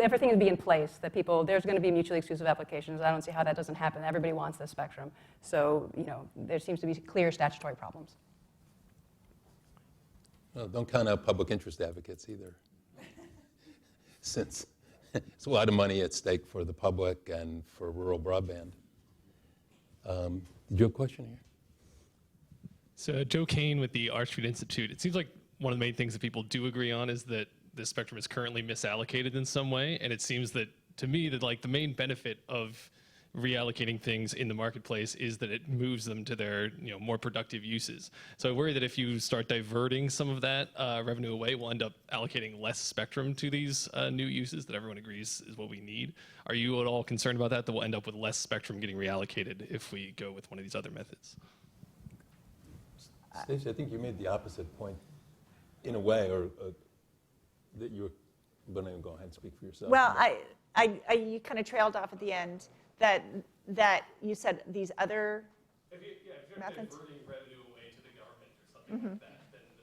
everything would be in place, that there's going to be mutually exclusive applications. I don't see how that doesn't happen. Everybody wants this spectrum. So, there seems to be clear statutory problems. Well, don't count out public interest advocates either, since it's a lot of money at stake for the public and for rural broadband. Did you have a question here? So Joe Kane with the R Street Institute. It seems like one of the main things that people do agree on is that this spectrum is currently misallocated in some way, and it seems that, to me, that the main benefit of reallocating things in the marketplace is that it moves them to their more productive uses. So I worry that if you start diverting some of that revenue away, we'll end up allocating less spectrum to these new uses that everyone agrees is what we need. Are you at all concerned about that we'll end up with less spectrum getting reallocated if we go with one of these other methods? Stacey, I think you made the opposite point in a way, or that you were going to go ahead and speak for yourself. Well, you kind of trailed off at the end that you said these other If you're methods. diverting revenue away to the government or something like that, then the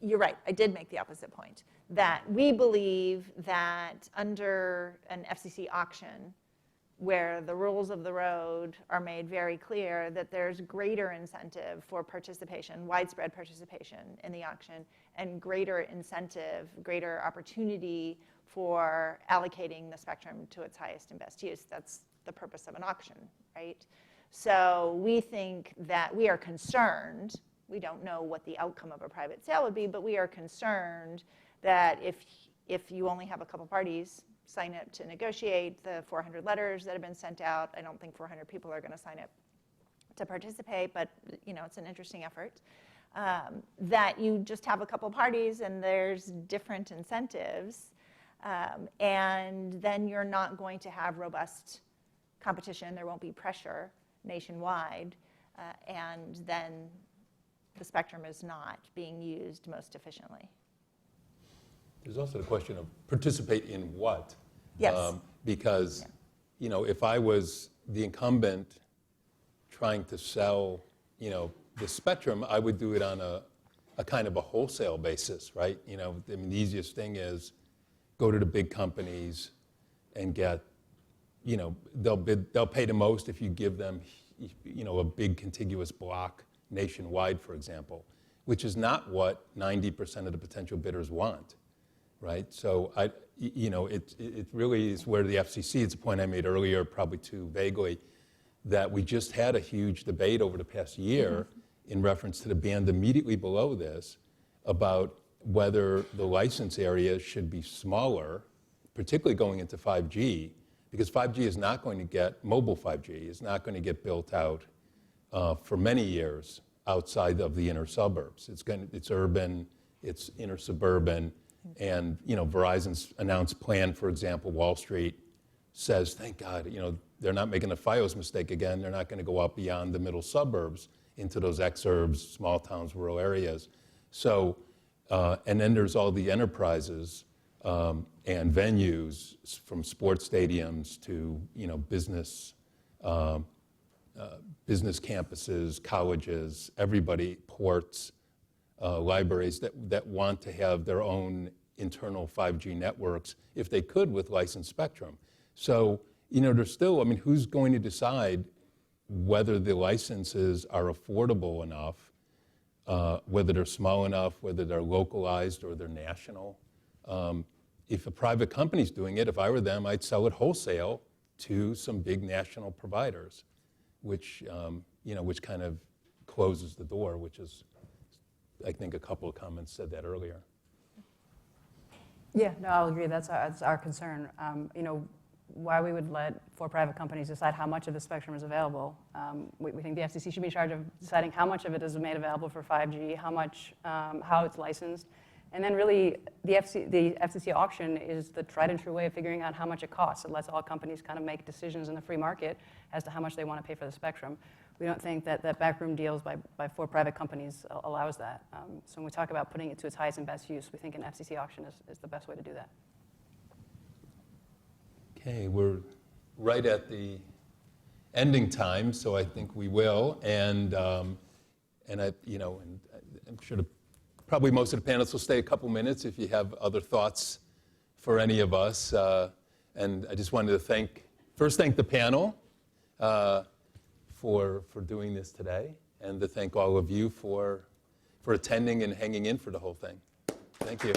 you're right, I did make the opposite point, that we believe that under an FCC auction, where the rules of the road are made very clear, that there's greater incentive for participation, widespread participation in the auction, and greater incentive, greater opportunity for allocating the spectrum to its highest and best use. That's the purpose of an auction, right? So we think that we are concerned, we don't know what the outcome of a private sale would be, but we are concerned that if you only have a couple parties sign up to negotiate the 400 letters that have been sent out, I don't think 400 people are going to sign up to participate, but it's an interesting effort, that you just have a couple parties and there's different incentives, and then you're not going to have robust competition, there won't be pressure nationwide, and then the spectrum is not being used most efficiently. There's also the question of participate in what? Yes. Because, if I was the incumbent trying to sell, the spectrum, I would do it on a kind of a wholesale basis, right? The easiest thing is go to the big companies and get, they'll pay the most if you give them, a big contiguous block nationwide, for example, which is not what 90% of the potential bidders want. Right, so it really is where the FCC, it's a point I made earlier, probably too vaguely, that we just had a huge debate over the past year in reference to the band immediately below this about whether the license area should be smaller, particularly going into 5G, because 5G is not going to get, mobile 5G is not going to get built out for many years outside of the inner suburbs. It's urban, it's inner suburban. And Verizon's announced plan, for example, Wall Street says, thank God, they're not making the FiOS mistake again. They're not going to go out beyond the middle suburbs into those exurbs, small towns, rural areas. So, and then there's all the enterprises and venues, from sports stadiums to business campuses, colleges, everybody, ports. Libraries that want to have their own internal 5G networks, if they could, with licensed spectrum. So, there's still, who's going to decide whether the licenses are affordable enough, whether they're small enough, whether they're localized or they're national? If a private company's doing it, if I were them, I'd sell it wholesale to some big national providers, which kind of closes the door, which is, I think a couple of comments said that earlier. Yeah, no, I'll agree. That's our concern. Why we would let for private companies decide how much of the spectrum is available. We think the FCC should be in charge of deciding how much of it is made available for 5G, how it's licensed. And then really, the FCC auction is the tried and true way of figuring out how much it costs. It lets all companies kind of make decisions in the free market as to how much they want to pay for the spectrum. We don't think that backroom deals by for private companies allows that. So when we talk about putting it to its highest and best use, we think an FCC auction is the best way to do that. Okay, we're right at the ending time, so I think we will. And I'm sure probably most of the panelists will stay a couple minutes if you have other thoughts for any of us. And I just wanted to first thank the panel for doing this today, and to thank all of you for attending and hanging in for the whole thing. Thank you.